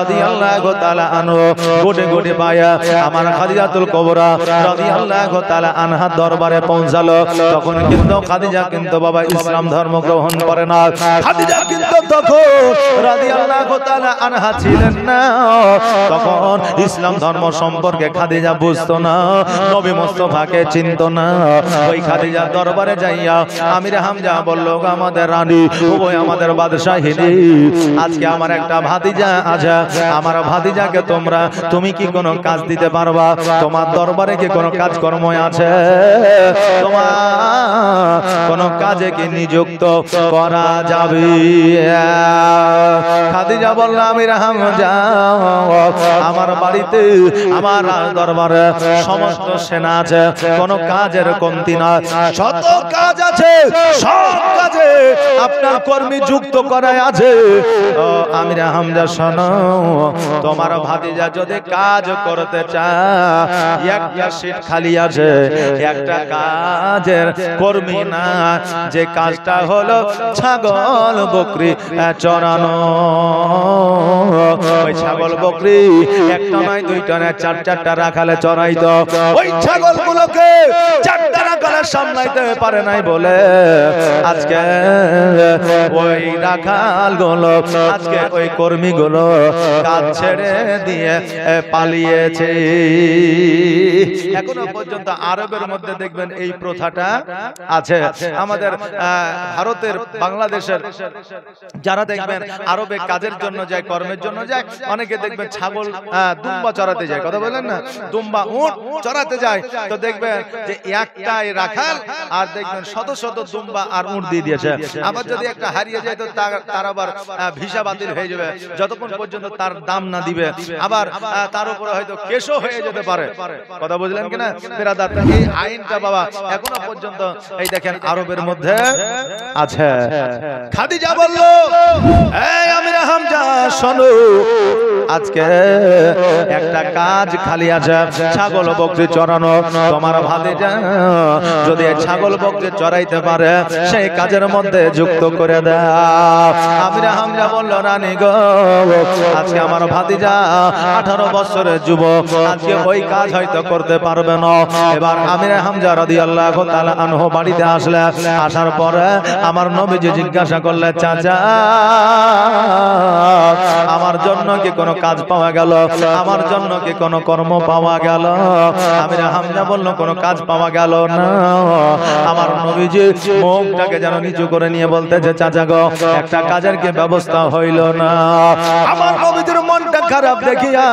রাদিয়াল্লাহু তাআলা আনহু গোটে গোটে পায়া আমার খাদিজাতুল কুবরা রাদিয়াল্লাহু তাআলা আনহা দরবারে পৌঁছালো। তখন কিন্তু খাদিজা কিন্তু বাবা ইসলাম ধর্ম গ্রহণ করে না। খাদিজা কিন্তু তখন রাদিয়াল্লাহু তাআলা আনহা ছিলেন না, তখন ইসলাম ধর্ম সম্পর্কে খাদিজা বুঝতো না, নবী মুস্তাফাকে চিনতো না। ওই খাদিজা দরবারে যাইয়া আমির হামজা বলল, আমাদের রানী, ওই আমাদের বাদশাহিনী, আজকে আমার একটা ভাতিজা আছে, আমার ভাতিজাকে তুমি কি কোনো কাজ দিতে পারবা? তোমার দরবারে কি কোনো কাজকর্ম আছে? তোমার কোনো কাজে কি নিযুক্ত করা যাবে? খাদিজা বলল, আমির হামজা, আমার বাড়িতে আমার দরবারে সমস্ত সেনা আছে, কোনো কাজের কমতি না, শত কাজ আছে, সব কাজে আপনার কর্মী যুক্ত করাই আছে। আমির হামজা শোনো, তোমার ভাতিজা যদি কাজ করতে চায়, একটা সিট খালি আছে, একটা কাজের কর্মী না, যে কাজটা হলো ছাগল বকরি চড়ানো। ওই ছাগল বকরি একটা নয়, দুইটা নয়, চার চারটা রাখালে চড়াইতো। ওই ছাগলগুলোকে চারটা রাখালে সামলাইতে পারে নাই বলে আজকে ওই রাখালগুলো, আজকে ওই কর্মীগুলো কাজ ছেড়ে দিয়ে পালিয়েছে। এখনো পর্যন্ত আরবের মধ্যে দেখবেন এই প্রথাটা আছে। আমাদের ভারতের, বাংলাদেশের যারা দেখবেন আরবে কাজের জন্য যায়, কর্মের জন্য যায়, অনেকে দেখবেন ছাগল দুম্বা চড়াতে যায়, কথা বলেন না, দুম্বা উট চড়াতে যায়। তো দেখবেন যে একটাই রাখাল আর দেখবেন শত শত দুম্বা আর উট দিয়ে দিয়েছে। আবার যদি একটা হারিয়ে যায় তো তার আবার ভিসা বাতিল হয়ে যাবে, যতক্ষণ পর্যন্ত তার দাম না দিবে। আবার তার উপরে হয়তো কেসও হয়ে যেতে পারে, কথা বুঝলেন কিনা বেরাদার? এই আইনটা বাবা এখনো পর্যন্ত এই দেখেন আরবের মধ্যে আছে। খাদিজা বলল, এই আমির হামজা শোনো, আজকে একটা কাজ খালি আছে, ছাগল বকরি চড়ানো। তোমার ভাতিজা যদি ছাগল বকরি চড়াইতে পারে, সেই কাজের মধ্যে যুক্ত করে দাও। আমির হামজা বলল, রানী গো, আজকে আমার ভাতিজা 18 বছরের যুবক, আজকে ওই কাজ হয়তো করতে পারবে না। এবার আমির হামজা রাদিয়াল্লাহু তাআলা আনহু বাড়িতে আসলে, আসার পরে আমার নবীজি জিজ্ঞাসা করলে, চাচা আমার জন্য কি কোনো কাজ পাওয়া গেল? আমার জন্য কি কোনো কর্ম পাওয়া গেল? আমির হামজা বলল, কোনো কাজ পাওয়া গেল না। আমার নবীজি মুখটাকে যেন নিচু করে নিয়ে বলতেছে, চাচা গো, একটা কাজের কি ব্যবস্থা হইল না? আমার নবীজির মনটা খারাপ দেখিয়া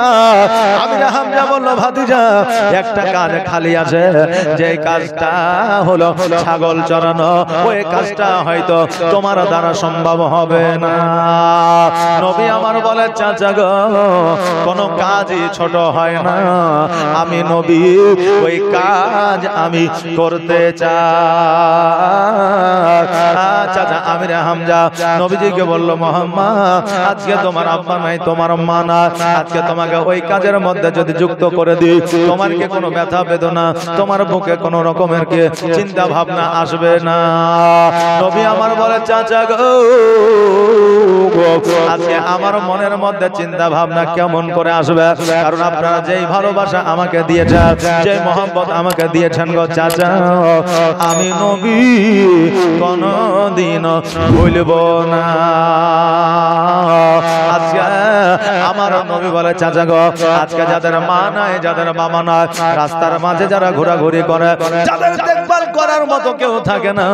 আমির হামজা বলল, ভাতিজা একটা কাজ খালি আছে, যে কাজটা হলো ছাগল চড়ানো, ওই কাজটা হয়তো তোমার দ্বারা সম্ভব হবে না। নবী আমার বলে, চাচা গো, কোনো কাজই ছোট হয় না, আমি নবী ওই কাজ আমি করতে চাই। চাচা আমির হামজা নবীজিকে বলল, মোহাম্মদ, আজকে তোমার আব্বা নাই, তোমার মা না, আজকে তোমাকে ওই কাজের মধ্যে যদি যুক্ত করে দিই, তোমার কি কোনো ব্যথা বেদনা, তোমার বুকে কোনো রকমের কি চিন্তা ভাবনা আসবে না? নবী আমার বলে, চাচা গো, আজকে আমার মনের মধ্যে চিন্তা ভাবনা কেমন করে আসবে? কারণ আপনারা যেই ভালোবাসা আমাকে দিয়েছেন, যে মহব্বত আমাকে দিয়েছেন গো চাচা, আমি নবী কোনদিন ভুলব না। আজকে আমার নবী বলে, চাচা গো, আজকে যাদের মা নাই, যাদের বাবা নাই, রাস্তার মাঝে যারা ঘোরাঘুরি করে, যাদের দেখভাল করার মতো কেউ থাকে না,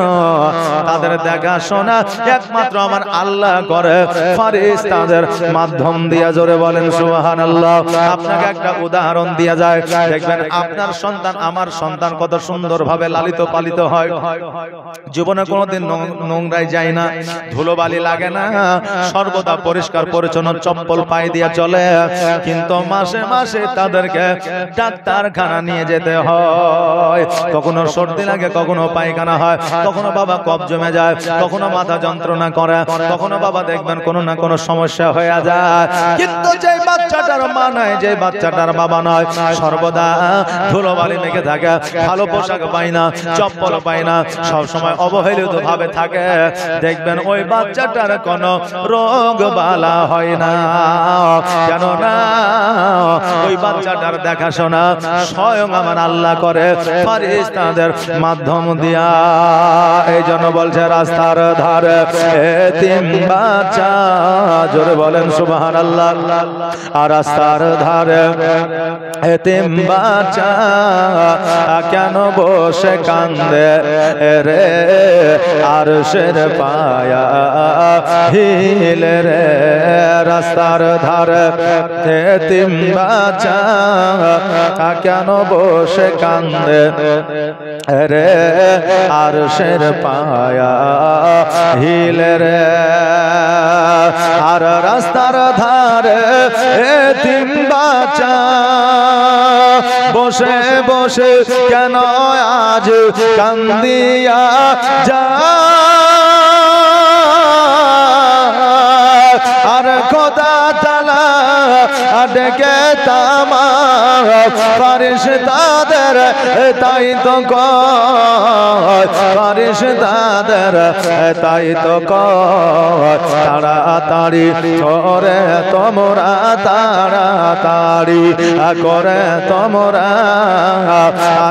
তাদের দেখাশোনা একমাত্র আমার আল্লাহ করে, ফেরেশতাদের মাধ্যম দিয়ে। জোরে বলেন সুবহানাল্লাহ। আপনাকে একটা উদাহরণ দিয়া যায়, দেখবেন আপনার সন্তান, আমার সন্তান কত সুন্দরভাবে লালিত পালিত হয়, জীবনে কোনোদিন নোংরায় যায় না, ধুলোবালি লাগে না, সর্বদা পরিষ্কার পরিচ্ছন্ন চপ্পল পায়ে দিয়ে চলে। কিন্তু মাসে মাসে তাদেরকে ডাক্তারখানা নিয়ে যেতে হয়, কখনো সর্দি লাগে, কখনো পায়খানা হয়, কখনো বাবা কফ জমে যায়, কখনো মাথা যন্ত্রণা করে, কখনো বাবা দেখবেন কোনো না কোনো সমস্যা হয়ে যায়। কিন্তু যে বাচ্চাটার মা নাই, যে বাচ্চাটার বাবা নয়, সর্বদা ধুলোবালি মেখে থাকে, ভালো পোশাক পায় না, চপ্পল পায় না, সবসময় অবহেলিত ভাবে থাকে, দেখবেন ওই বাচ্চাটার কোনো রোগ বালা হয় না। কেননা ওই বাচ্চাটার দেখাশোনা স্বয়ং আমার আল্লাহ করে ফেরেশতাদের মাধ্যম দিয়া। এই জন্য বলছে রাস্তার ধারে এতিম বাচ্চা, জোরে বলেন সুবহানাল্লাহ। আর রাস্তার ধারে এতিম বাচ্চা কেন বসে কান্দে রে, আরশের পায়া হিলে রে। রাস্তার ধারে এতিম বাচ্চা কেন বসে কান্দে রে, আরশের পায়া হিলে রে। আর রাস্তার ধারে এতিম বাচ্চা বসে বসে কেন আজ কান্দিয়া যা, আর খোদা তাআলা ডেকে তামা ফেরেশতাদের তাই তো কয়, ফেরেশতাদের তাই তো কয় তাড়াতাড়ি করে তোমরা, তাড়াতাড়ি করে তোমরা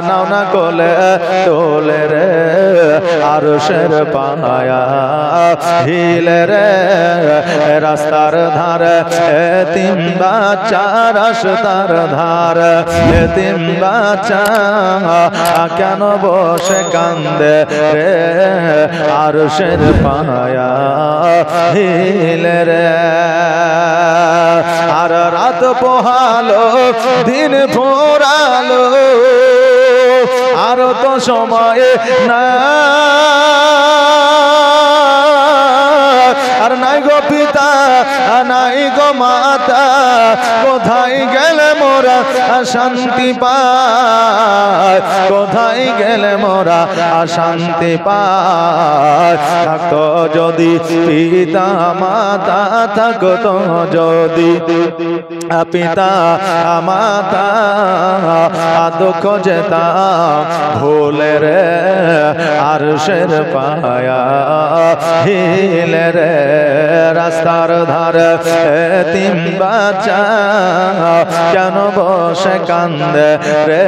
নাও না কোলে তোলে রে, আরশের পায়া হিলে রে। রাস্তার ধারে এতিম বাচ্চা, রাস্তার ধারে এতিম বাচ্চা কেন বসে কান্দে রে, আরশের পায়া হিলে রে। আর রাত পোহালো দিন ফুরালো, আর তো সময় না, আর নাই গো পিতা নাই গো মাতা, কোথায় গেলে মোরা শান্তি পায়, কোথায় গেলে মোরা শান্তি পায়। থাকতো যদি পিতা মাতা, থাকতো যদি পিতা মাতা, দুঃখ যেতাম ভুলে রে, আরশের পায়া হিলে রে। রাস্তার ধারে এতিম বাচ্চা কেন বসে কান্দে রে,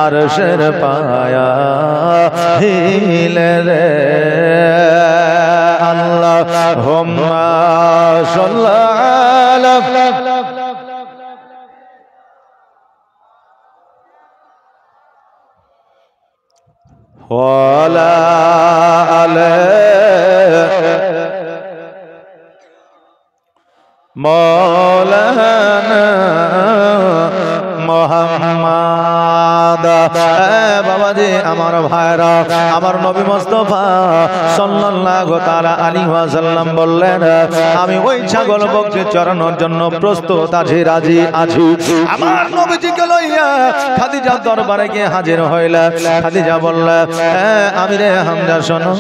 আরশের পায়া হিলে রে। আল্লাহুম্মা সাল্লি আলা ওয়ালা আলা মৌলানা মুহাম্মদ। বাবাজি আমার ভাইরা, আমার নবী মুস্তাফা সাল্লাল্লাহু তাআলা আলাইহি ওয়াসাল্লাম বললেন, আমি ওই ছাগল বকরি চড়ানোর জন্য প্রস্তুত আছি, রাজি আছি। আমার নবীজিকে লইয়া খাদিজার দরবারে গিয়ে হাজির হইলেন। খাদিজা বললেন, আমি রে হামজা শোনো,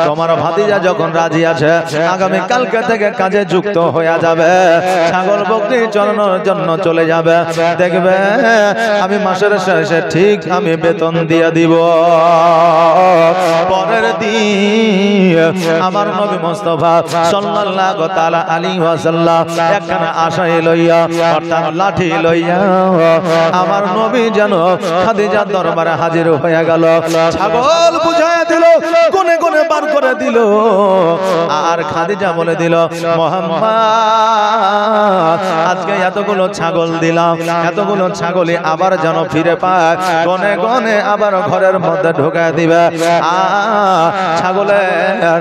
তোমার ভাতিজা যখন রাজি আছে আগামী কালকে থেকে কাজে যুক্ত হয়ে যাবে, ছাগল বকরি চড়ানোর জন্য চলে যাবে। দেখবে আমি মাসের শেষে ঠিক আমি বেতন দিয়ে দিব। পরের দিন আমার নবী মুস্তাফা সাল্লাল্লাহু তাআলা আলাইহি ওয়াসাল্লাম একখানা আশায় লইয়া, অর্থাৎ লাঠি লইয়া আমার নবী যেন খাদিজার দরবারে হাজির হয়ে গেল। ছাগল বুঝায় দিল, কোনে কোনে বার করে দিল। আর খাদিজা বলে দিল, মুহাম্মদ আজকে এতগুলো ছাগল দিলাম, এতগুলো ছাগলই আবার যেন ফিরে পায়, গনে গনে আবার ঘরের মধ্যে ঢোকায় দিবে। ছাগলের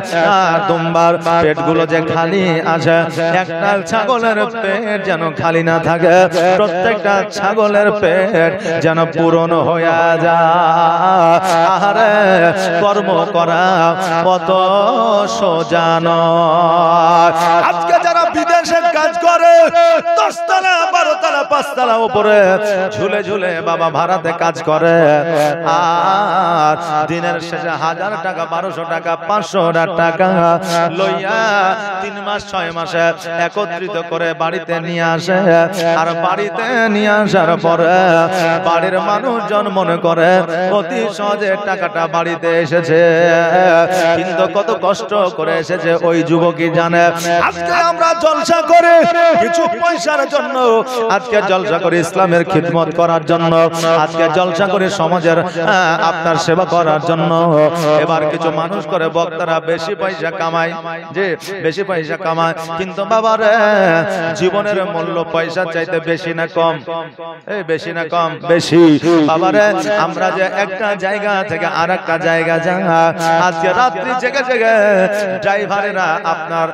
দুম্বার পেটগুলো যে খালি আছে, একটা ছাগলের পেট যেন খালি না থাকে, প্রত্যেকটা ছাগলের পেট যেন পূরণ হয়ে যায়। আহারে কর্ম করা কত সোজা নয়। আজকে যারা বিদেশে কাজ করে 10 তলা 12 তলা 5 তলা উপরে ঝুলে ঝুলে বাবা ভাড়াতে কাজ করে, আর দিনের শেষে 1000 টাকা 1200 টাকা 500 টাকা লইয়া 3 মাস 6 মাসে একত্রিত করে বাড়িতে নিয়ে আসে। আর বাড়িতে নিয়ে আসার পরে বাড়ির মানুষজন মনে করে অতি সহজে টাকাটা বাড়িতে এসেছে, কিন্তু কত কষ্ট করে এসেছে ওই যুবকই জানে। আজকে আমরা জলসা করি, করে কিছু পয়সার জন্য আজকে জলসা করে ইসলামের খিদমত করার জন্য, আজকে জলসা করে সমাজের আপনার সেবা করার জন্য। এবার কিছু মানুষ করে বক্তারা বেশি পয়সা কামায়, যে বেশি পয়সা কামায়, কিন্তু বাবারে জীবনের মূল্য পয়সা চাইতে বেশি না কম? এই বেশি না কম? বেশি। বাবারে আমরা যে একটা জায়গা থেকে আর একটা জায়গা যাই, আজকে রাত্রি জেগে জেগে ড্রাইভারেরা আপনার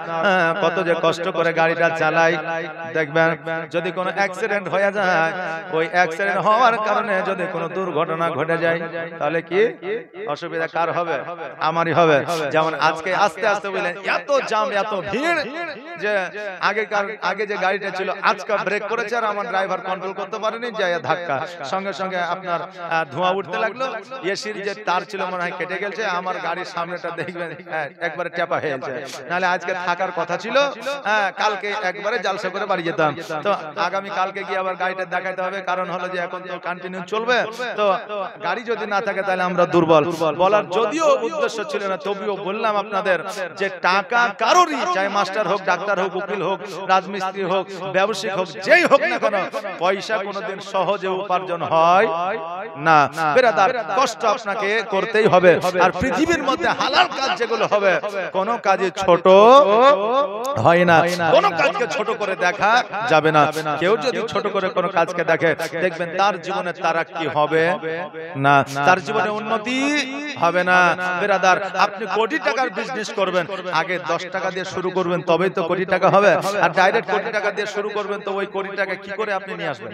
কত যে কষ্ট করে গাড়িটা চালায়। দেখবেন যদি কোনো অ্যাক্সিডেন্ট হয়ে যায়, ওই অ্যাক্সিডেন্ট হওয়ার কারণে যদি কোনো দুর্ঘটনা ঘটে যায়, তাহলে কি অসুবিধা কার হবে? আমারই হবে। যেমন আজকে আস্তে আস্তে বললেন এত জাম এত ভিড়, যে আগে যে গাড়িটা ছিল আজকে ব্রেক করেছে আর আমার ড্রাইভার কন্ট্রোল করতে পারেনি, যায় ধাক্কা, সঙ্গে সঙ্গে আপনার ধোঁয়া উঠতে লাগলো, এসির যে তার ছিল মনে হয় কেটে গেছে, আমার গাড়ির সামনেটা দেখবেন একবারে টেপা হয়ে গেছে। নাহলে আজকে থাকার কথা ছিল, কালকে একবারে জালসা করে বাড়ি যেতাম। তো আগামী কালকে গিয়ে আবার গাড়িটা দেখাতে হবে, কারণ হলো যে এখন তো কন্টিনিউ চলবে, তো গাড়ি যদি না থাকে তাহলে আমরা দুর্বল। বলার যদিও উদ্দেশ্য ছিল না, তবুও বললাম আপনাদের যে টাকা কারোরই, চাই মাস্টার হোক, ডাক্তার হোক, উকিল হোক, রাজমিস্ত্রি হোক, ব্যবসায়িক হোক, যেই হোক না কেন, পয়সা কোনোদিন সহজে উপার্জন হয় না। বেরাদার, কষ্ট আপনাকে করতেই হবে। আর পৃথিবীর মধ্যে হালাল কাজ যেগুলো হবে, কোন কাজে ছোট হয় না, কোন কাজকে ছোট করে দেখা যাবে না। কেউ যদি ছোট করে কোন কাজকে দেখে, দেখবেন তার জীবনে তারাক্কি হবে না, তার জীবনে উন্নতি হবে না। বেরাদার, আপনি কোটি টাকার বিজনেস করবেন, আগে 10 টাকা দিয়ে শুরু করবেন, তবেই তো কোটি টাকা হবে। আর ডাইরেক্ট কোটি টাকা দিয়ে শুরু করবেন, তো ওই কোটি টাকা কি করে আপনি নিয়ে আসবেন?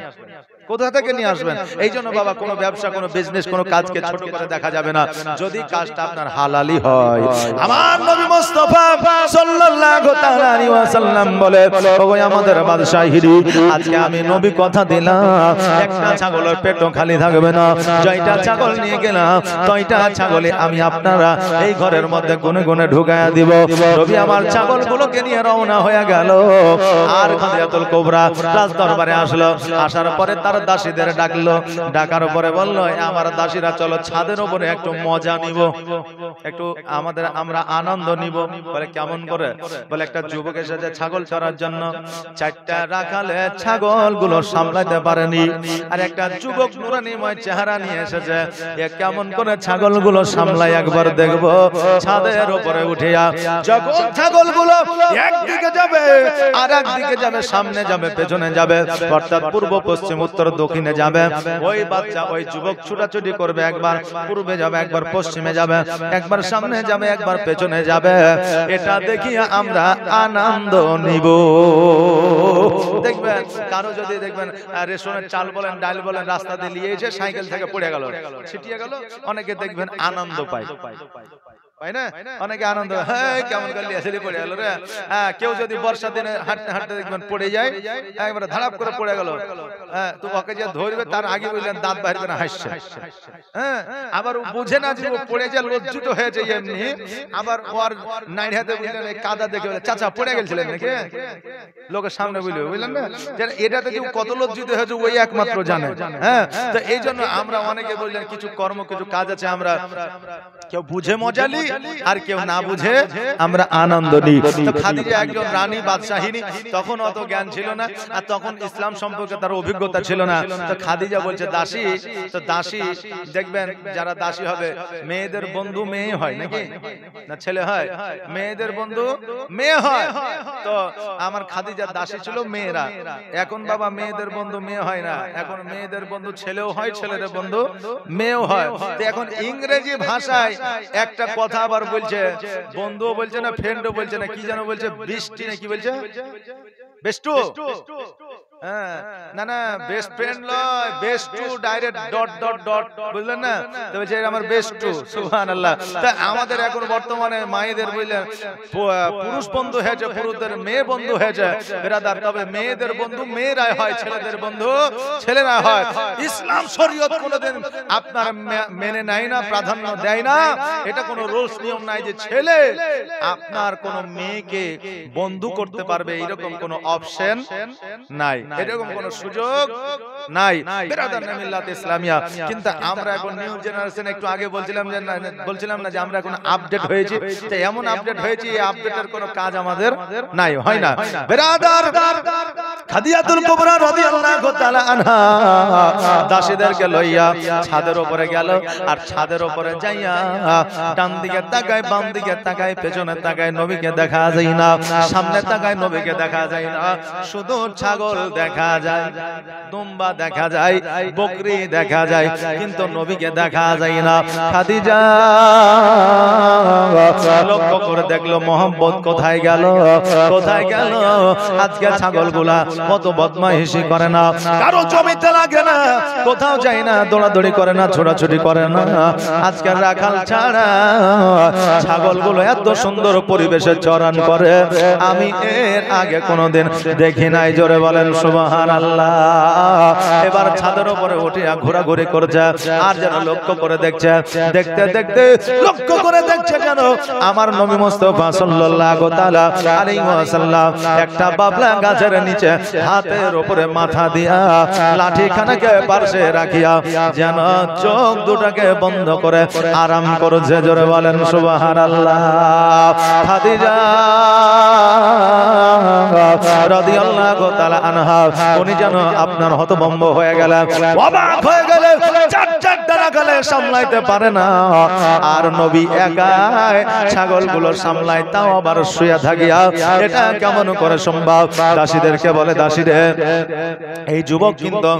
কোথা থেকে নিয়ে আসবেন? এই জন্য বাবা, কোনো ব্যবসা, কোনো বিজনেস, কোনো কাজকে ছোট করে দেখা যাবে না, যদি কাজটা আপনার হালালি হয়। আমার নবী মুস্তাফা সাল্লাল্লাহু তাআলা আলাইহি ওয়াসাল্লাম বলে, ওই আমাদের বাদশাহীরি, আজকে আমি নবী কথা দিলাম, একটা ছাগলের পেটও খালি থাকবে না, জয়টা ছাগল নিয়ে গেলাম, তয়টা ছাগলে আমি আপনারা এই ঘরের মধ্যে গুনে গুনে ঢুকায়া দিব। নবী আমার ছাগলগুলোকে নিয়ে রওনা হয়ে গেল। আর খাদিজাতুল কুবরা রাজ দরবারে আসলো, আসার পরে তার দাসীদের ডাকলো, ডাকার পরে বললো, আমার দাসীরা চলো ছাদের উপরে একটু মজা নিব, একটু আমরা আনন্দ নিব। বলে কেমন করে? বলে একটা যুবক এসেছে ছাগল চড়ার জন্য, 4টা রাখালে ছাগলগুলো সামলাতে পারেনি, আর একটা যুবক নুরানিময় চেহারা নিয়ে এসেছে, এ কেমন করে ছাগলগুলো সামলাই একবার দেখবো। ছাদের উপরে উঠিয়া যখন ছাগলগুলো একদিকে যাবে আর একদিকে যাবে, সামনে যাবে, পেছনে যাবে, অর্থাৎ পূর্ব পশ্চিম উত্তর দক্ষিণে যাবে, ওই বাচ্চা ওই যুবক ছুটাছুটি করবে, একবার পূর্বে যাবে, একবার পশ্চিমে যাবে, একবার সামনে যাবে, একবার পেছনে যাবে। এটা দেখিয়া আমরা আনন্দ নিব। দেখবেন কারো যদি দেখবেন রেশনের চাল বলেন, ডাল বলেন, রাস্তা দিয়ে নিয়ে এসে সাইকেল থেকে পড়ে গেল, ছিটিয়ে গেল, অনেকে দেখবেন আনন্দ পায়, পাই না? অনেকে আনন্দ, হ্যাঁ কেমন করলি আসলে পড়ে গেল রে। হ্যাঁ, কেউ যদি বর্ষা দিনে হাঁটতে হাঁটতে দেখবেন পড়ে যায়, একবারে ধারাপ করে পড়ে গেল, হ্যাঁ, তো ওকে যে ধরবে তার আগে বললেন দাঁত বাইরে করে হাসছে। হ্যাঁ, আবার ও বুঝে না যে ও পড়ে যায়, লজ্জিত হয়েছে এমনি, আবার ওর নাইট হাতে বললেন এই কাদা দেখে বলে, চাচা পড়ে গেছিলেন নাকি? লোকের সামনে বলবে, বুঝলেন না? এটাতে যে কত লজ্জিত হয়েছে ওই একমাত্র জানে। হ্যাঁ, তো এই জন্য আমরা অনেকে বললেন কিছু কর্ম, কিছু কাজ আছে, আমরা কেউ বুঝে মজা লি, আর কেউ না বুঝে আমরা আনন্দ নিই। তো খাদিজা একজন রানী, বাদশাহিনী, তখন অত জ্ঞান ছিল না, আর তখন ইসলাম সম্পর্কে তার অভিজ্ঞতা ছিল না। তো খাদিজা বলছে দাসী, তো দাসী দেখবেন যারা দাসী হবে, মেয়েদের বন্ধু মেয়ে হয় নাকি না ছেলে হয়? মেয়েদের বন্ধু মেয়ে হয়। তো আমার খাদিজার দাসী ছিল মেয়েরা। এখন বাবা মেয়েদের বন্ধু মেয়ে হয় না, এখন মেয়েদের বন্ধু ছেলেও হয়, ছেলেদের বন্ধু মেয়েও হয়। তো এখন ইংরেজি ভাষায় একটা কথা আবার বলছে, বন্ধুও বলছে না, ফ্রেন্ডও বলছে না, কি যেন বলছে, বৃষ্টি না কি বলছে, বেস্টু। হ্যাঁ, না না, বেস্ট ফ্রেন্ড লয়, best to, direct dot dot dot, বুঝলেন না? তো বলছে আমার বেস্ট টু, সুবহানাল্লাহ। তা আমাদের এখন বর্তমানে মায়েদের বললেন পুরুষ বন্ধু হয়েছে, পুরুষদের মেয়ে বন্ধু হয়েছে ব্রাদার, তবে মেয়েদের বন্ধু মেয়েরাই হয়, ছেলেদের বন্ধু ছেলেরা হয়। ইসলাম শরীয়ত কোনোদিন আপনার মেনে নেয় না, প্রাধান্য দেয় না। এটা কোনো রুলস নিয়ম নাই যে ছেলে আপনার কোন মেয়েকে বন্ধু করতে পারবে, এরকম কোনো অপশন নাই। এরকম কোনো সুযোগ নাই বিরাদার মিল্লাত ইসলামিয়া। কিন্তু আমরা এখন নিউ জেনারেশন, একটু আগে বলছিলাম না যে আমরা এখন আপডেট হয়েছি, তো এমন আপডেট হয়েছি, এই আপডেটের কোনো কাজ আমাদের নাই, হয় না। বিরাদার খাদিজাতুল কুবরা রাদিয়াল্লাহু তাআলা আনহা দাসীদেরকে লইয়া ছাদের উপরে গেল, আর ছাদের উপরে যাইয়া ডান দিকে তাকায়, বাম দিকে তাকায়, পেছনে তাকায়, নবীকে দেখা যায় না, সামনে তাকায়, নবীকে দেখা যায় না, শুধু ছাগল দেখা যায়, দুম্বা দেখা যায়, বকরি দেখা যায়, কিন্তু নবীকে দেখা যায় না। খাদিজা লক্ষ্য করে দেখলো মোহাম্মদ কোথায় গেল, কোথায় গেল। আজকে ছাগলগুলা কত বদমাইশি করে না, কারো জমিতে লাগে না, কোথাও যায় না, দৌড়াদৌড়ি করে না, ছোটাছুটি করে না। আজকে রাখাল ছাড়া ছাগলগুলো এত সুন্দর পরিবেশে চরণ করে আমি এর আগে কোনোদিন দেখি নাই। জোরে বলেন সুবহানাল্লাহ। এবার ছাদের উপরে উঠিয়া ঘোরাঘুরি করছে, আর যেন লক্ষ্য করে দেখছে, দেখতে দেখতে লক্ষ্য করে দেখছে যেন আমার নবী মুস্তাফা সাল্লাল্লাহু তাআলা আলাইহি ওয়াসাল্লাম একটা বাবলা গাছের নিচে হাতের উপরে মাথা দিয়া লাঠিখানাকে পাশে রাখিয়া যেন চোখ দুটাকে বন্ধ করে আরাম করছে। জোরে বলেন সুবহানাল্লাহ। খাদিজা রাদিয়াল্লাহু তাআলা আনহা উনি যেন আপনার হতভম্ব হয়ে গেলেন, অবাক হয়ে গেলেন, চারটা রাখালে সামলাইতে পারে না, আর নবী একাই ছাগলগুলো সামলায়, তাও আবার শুয়ে থাকিয়া, এটা কেমন করে সম্ভব? দাসীদেরকে বলে, দাসীরে এই যুবক কিন্তু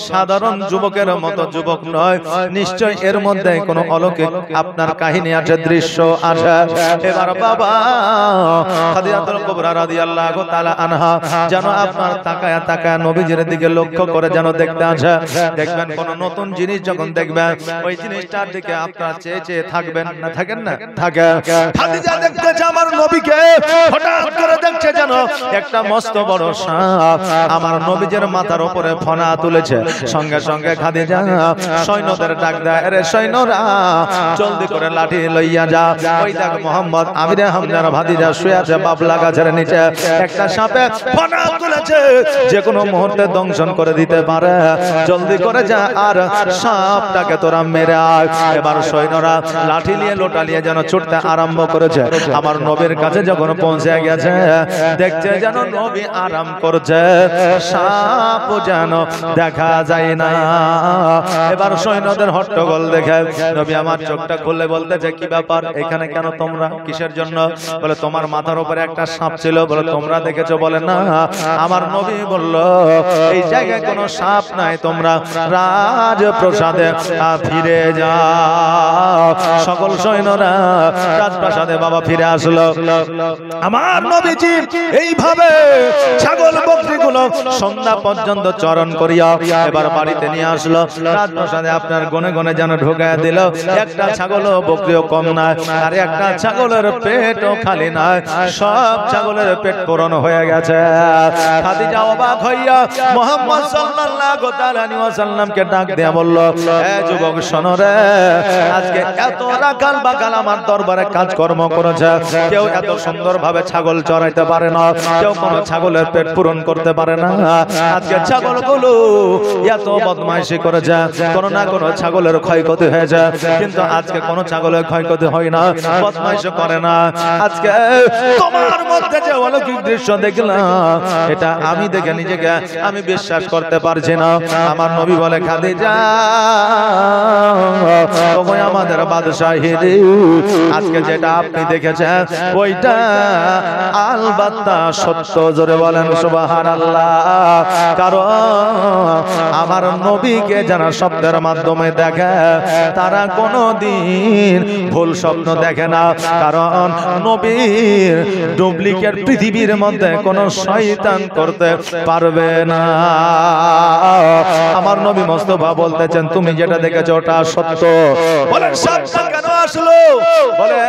সাধারণ যুবকের মতো যুবক নয়, নিশ্চয় এর মধ্যে কোনো অলৌকিক আপনার কাহিনী আছে, দৃশ্য আছে। এবার বাবা খাদিজাতুল কুবরা রাদিয়াল্লাহু তাআলা আনহা যেন আপনার তাকায়া তাকায়া নবীজির দিকে লক্ষ্য করে যেন দেখতে আসে। দেখবেন কোন নতুন জিনিস যখন দেখবেন, ওই জিনিসটার দিকে আপনার চেয়ে চেয়ে থাকবেন না, থাকেন না, থাকে। খাদিজা দেখতেছে আমার নবীকে, হঠাৎ করে দেখছে যেন একটা মস্ত বড় সাপ আমার নবীজির মাথার উপরে ফনা তুলেছে। সঙ্গে সঙ্গে খাদিজা সৈন্যদের ডাক দেয়, আরে সৈন্যরা জলদি করে লাঠি লইয়া যা, ওই দেখ মোহাম্মদ আমিরে হামজার ভাতিজা শুয়ে আছে বাবলা গাছের নিচে, একটা সাপে ফনা তুলেছে, যে কোনো মুহূর্তে দংশন করে দিতে পারে, জলদি করে যা আর সাপটাকে তোরা মেরে আয়। এবার সৈন্যরা লাঠি নিয়ে লোটা নিয়ে যেন ছুটতে আরম্ভ করেছে। আমার নবীর কাছে যখন পৌঁছে গেছে, দেখছে যেন নবী আরাম করছে, সাপ যেন দেখা যায় না। এবার সৈন্যদের হট্টগোল দেখে নবী আমার চোখটা খুলে বলতেছে, কি ব্যাপার, এখানে কেন তোমরা, কিসের জন্য? বলে তোমার মাথার উপরে একটা সাপ ছিল। বলে তোমরা দেখেছো? বলে না। আমার নবী বলল, এই জায়গায় কোনো সাপ নাই, তোমরা রাজপ্রাসাদে ফিরে যাও। সকল সৈন্যরা রাজপ্রাসাদে বাবা ফিরে আসলো। আমার নবীজি এইভাবে ছাগল বকরিগুলো সন্ধ্যা পর্যন্ত চরণ করিয়া এবার বাড়িতে নিয়ে আসলো। রাজপ্রাসাদে আপনার গনে গনে যেন ঢোকায় দিল, একটা ছাগল বকরিও কম না, আর একটা ছাগলের পেটও খালি না, সব ছাগলের পেট পূরণ হয়ে গেছে। খাদিজা অবাক হইয়া মুহাম্মদ সাল্লাল্লাহু তাআলা আলাইহি ওয়াসাল্লামকে ডাক দিয়া বলল, এ যুবক শোনো রে, আজকে এত রাখাল বাকাল আমার দরবারে কাজকর্ম করেছে, কেউ এত সুন্দরভাবে ছাগল চড়াইতে পারে না, কেউ কোনো ছাগলের পেট পূরণ করতে পারে না। আজকে ছাগলগুলো এত বদমাইশি করেছে, কোনো না কোনো ছাগলের ক্ষয়ক্ষতি হয়েছে, কিন্তু আজকে কোনো ছাগলের ক্ষয়ক্ষতি হয় না, বদমাইশি করে না। আজকে তোমার মধ্যে যে অলৌকিক দৃশ্য দেখলাম, এটা আমি দেখে নিজেকে আমি বিশ্বাস করতে পারছি না। আমার নবী বলে, খাদিজা তুমি আমাদের বাদশাহী, আজকে যেটা আপনি দেখেছেন ওইটা আলবাত্তা সত্য। জোরে বলেন সুবহানাল্লাহ। কারণ আমার নবীকে যারা স্বপ্নের মাধ্যমে দেখে, তারা কোনোদিন ভুল স্বপ্ন দেখে না, কারণ নবীর ডুপ্লিকেট পৃথিবীর মধ্যে কোনো শয়তান করতে পারবে না। আমার নবী মুস্তাফা বলতেছেন, তুমি যেটা দেখেছো ওটা সত্য। বলেন সাপটা কেন আসলো? বলে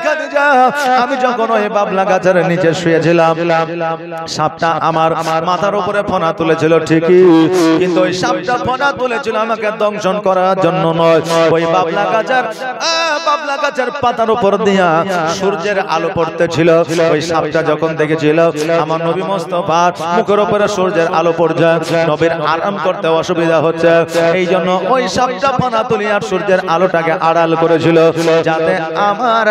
খাদিজা, আমি যখন ওই বাবলা গাছের নিচে শুয়েছিলাম, সাপটা আমার মাথার উপরে ফনা তুলেছিল ঠিকই, কিন্তু ওই সাপটা ফনা তুলেছিল আমাকে দংশন করার জন্য নয়। ওই বাবলা গাছের পাতার উপর দিয়া সূর্যের আলো পড়তেছিল। ওই সাপটা যখন দেখেছিল, আমার নবী মুস্তাফা পার, মুখের উপরে সূর্যের আলো পড়ছে, নবীর আরাম করতে অসুবিধা হচ্ছে। এই জন্য ওই সাতটা পানা তুলি আর সূর্যের আলোটাকে আড়াল করেছিল, যাতে আমার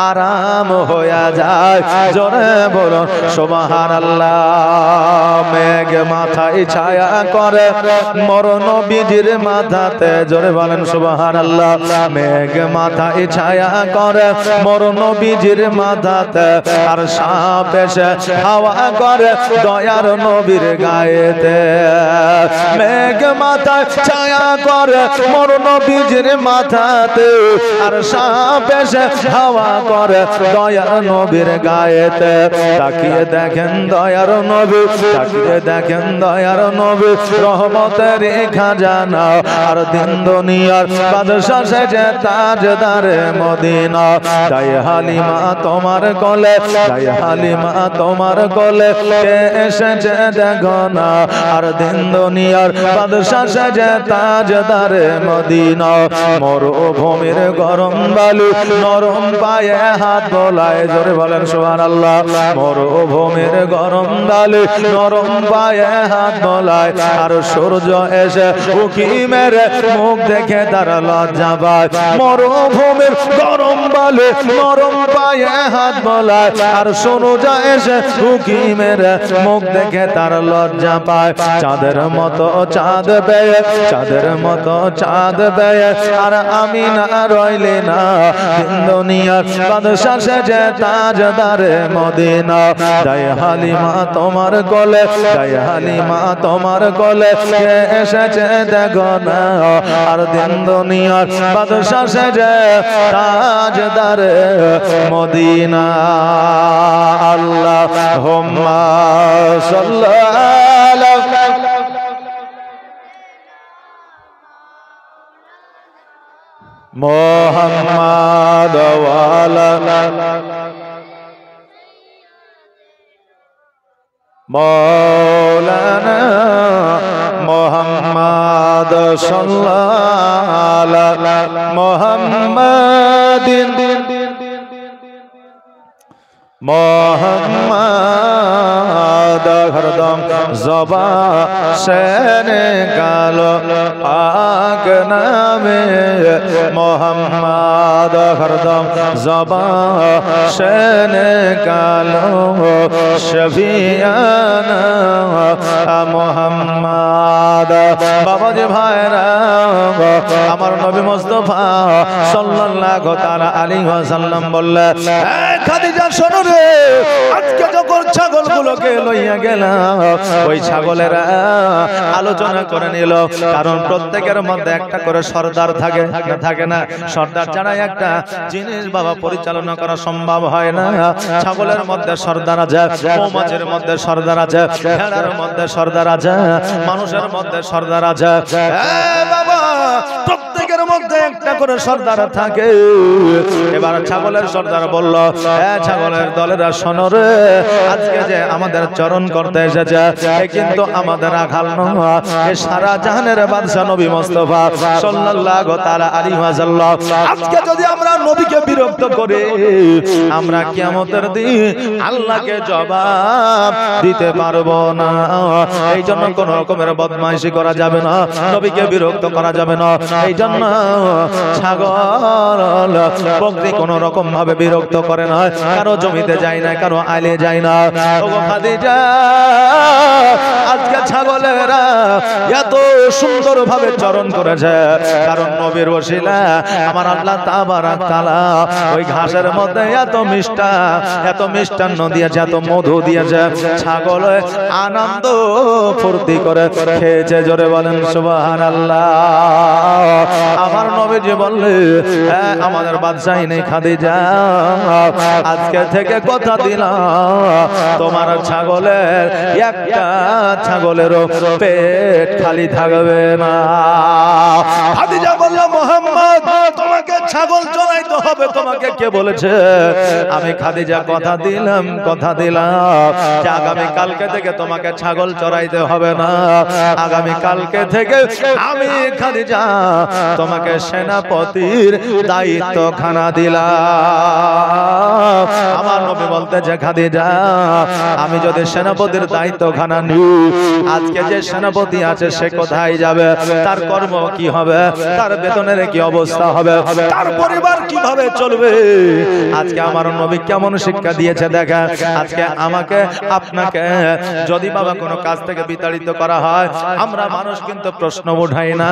আরাম হয়ে যায়। জোরে বলো সুবহানাল্লাহ। মেঘ মাথায় ছায়া করে মোর নবীজির মাথাতে, জোরে বলেন সুবহানাল্লাহ। মেঘ মাথায় ছায়া করে মোর নবীজির মাথাতে, আর সাপ এসে হাওয়া করে দয়ার নবীর গায়েতে। মেঘ মাথায় ছায়া করে মোর নবীজির মাথাতে, আর সাপ এসে হাওয়া করে দয়ার নবীর গায়েতে। তাকিয়ে দেখেন দয়ার নবী, তাকিয়ে দেখেন দয়ার নবী, রহমতের খাজানা, আর দিন দুনিয়ার বাদশা সেজে তাজদারে মদিনা। তাই হালিমা তোমার কোলে, তাই হালিমা তোমার কোলে কে এসেছে দেখো না, আর দিন দুনিয়ার বাদশা সেজে তাজদারে মদিনা। মরুভূমির গরম বালু নরম পায়ে হাত বোলায়, জোরে বলেন সুবহানাল্লাহ। মরুভূমির গরম বালু নরম পায়ে হাত বোলায়, আর সূর্য এসে উকি মেরে মুখ দেখে তার লজ্জা পায়। মরুভূমির গরম বালু নরম পায়ে হাত বোলায়, আর সূর্য এসে উকি মেরে মুখ দেখে তার লজ্জা পায়। চাঁদের মতো চাঁদ পেয়ে, চাঁদের মতো চাঁদ পেয়ে আর আমি না রইলে না, দুনিয়ার বাদশা সেজে তাজদারে মদিনা। তাই হালিমা তোমার কোলে, তাই হালিমা তোমার কোলে কে এসেছে দেখো না, আর দিন দুনিয়ার বাদশা সেজে তাজদারে মদিনা। আল্লাহুম্মা সাল্লাল্লাহু মুহাম্মাদ ওয়া আলা মাওলানা মুহাম্মাদ সাল্লাল্লাহু আলা মুহাম্মাদিন মোহাম্মদ হরদম জবা সেনে কালো পাক নামে, মোহাম্মদ হরদম জবা সেনে কালো শফিয়ানা মোহাম্মদ। বাবাজি ভাইরা, আমার নবী মুস্তাফা সাল্লাল্লাহু তাআলা আলাইহি ওয়াসাল্লাম বললেন, খাদিজা শোনো রে, আজকে যখন ছাগলগুলোকে লইয়া গেলাম, ওই ছাগলেরা আলোচনা করে নিল, কারণ প্রত্যেকের মধ্যে একটা করে সর্দার থাকে, থাকে না? সর্দার ছাড়া একটা জিনিস বাবা পরিচালনা করা সম্ভব হয় না। ছাগলের মধ্যে সর্দার আছে, মৌমাছির মধ্যে সর্দার আছে, ভেড়ার মধ্যে সর্দার আছে, মানুষের মধ্যে সর্দার আছে। বাবা, প্রত্যেকের মধ্যে একটা করে সর্দার থাকে। এবার ছাগলের সর্দার বলল, ছাগলের দলেরা শোনো রে, আজকে যে আমাদের চরণ করতে এসেছে কিন্তু আমাদের আঘাল নয়, সারা জাহানের বাদশা নবী মুস্তাফা সাল্লাল্লাহু তাআলা আলাইহি ওয়াসাল্লাম। আজকে যদি আমরা নবীকে বিরক্ত করি, আমরা কিয়ামতের দিন আল্লাহকে জবাব দিতে পারবো না। এই জন্য কোন রকমের বদমাইশি করা যাবে না, নবীকে বিরক্ত করা যাবে না। এই জন্য ছাগল বকরি কোন রকম ভাবে বিরক্ত করে না, কারো জমিতে যায় না, কারো আইলে যায় না। ওগো খাদিজা, আজকে ছাগলেরা এত সুন্দর ভাবে চরণ করেছে, কারণ নবীর ওসিলা আমার আল্লাহ তাবারাক তাআলা ওই ঘাসের মধ্যে এত মিষ্টান্ন দিয়েছে, এত মধু দিয়েছে, ছাগল আনন্দ ফুর্তি করে খেয়েছে। জোরে বলেন সুবহানাল্লাহ। আমার নবীজি বললে, আমাদের বাদশাহী নেই খাদিজা, আজকে থেকে কথা দিলাম, তোমার ছাগলের একটা ছাগলেরও পেট খালি থাকবে না। খাদিজা বলল, মুহাম্মদ তোমাকে ছাগল চড়াইতে হবে তোমাকে কে বলেছে? আমি খাদিজা কথা দিলাম যে আগামী কালকে থেকে তোমাকে ছাগল চড়াইতে হবে না, আগামী কালকে থেকে আমি খাদিজা তোমাকে সেনাপতির দায়িত্ব খানা দিলাম। আমার নবী বলতেছে খাদিজা আমি যদি সেনাপতির দায়িত্ব খানা নিই, আজকে যে সেনাপতি আছে সে কোথায় যাবে, তার কর্ম কি হবে, তার বেতনের কি অবস্থা হবে, তার পরিবার কিভাবে চলবে? আজকে আমার নবী কেমন শিক্ষা দিয়েছে দেখা। আজকে আমাকে আপনাকে যদি বাবা কোনো কাজ থেকে বিতাড়িত করা হয়, আমরা মানুষ কিন্তু প্রশ্ন উঠাই না,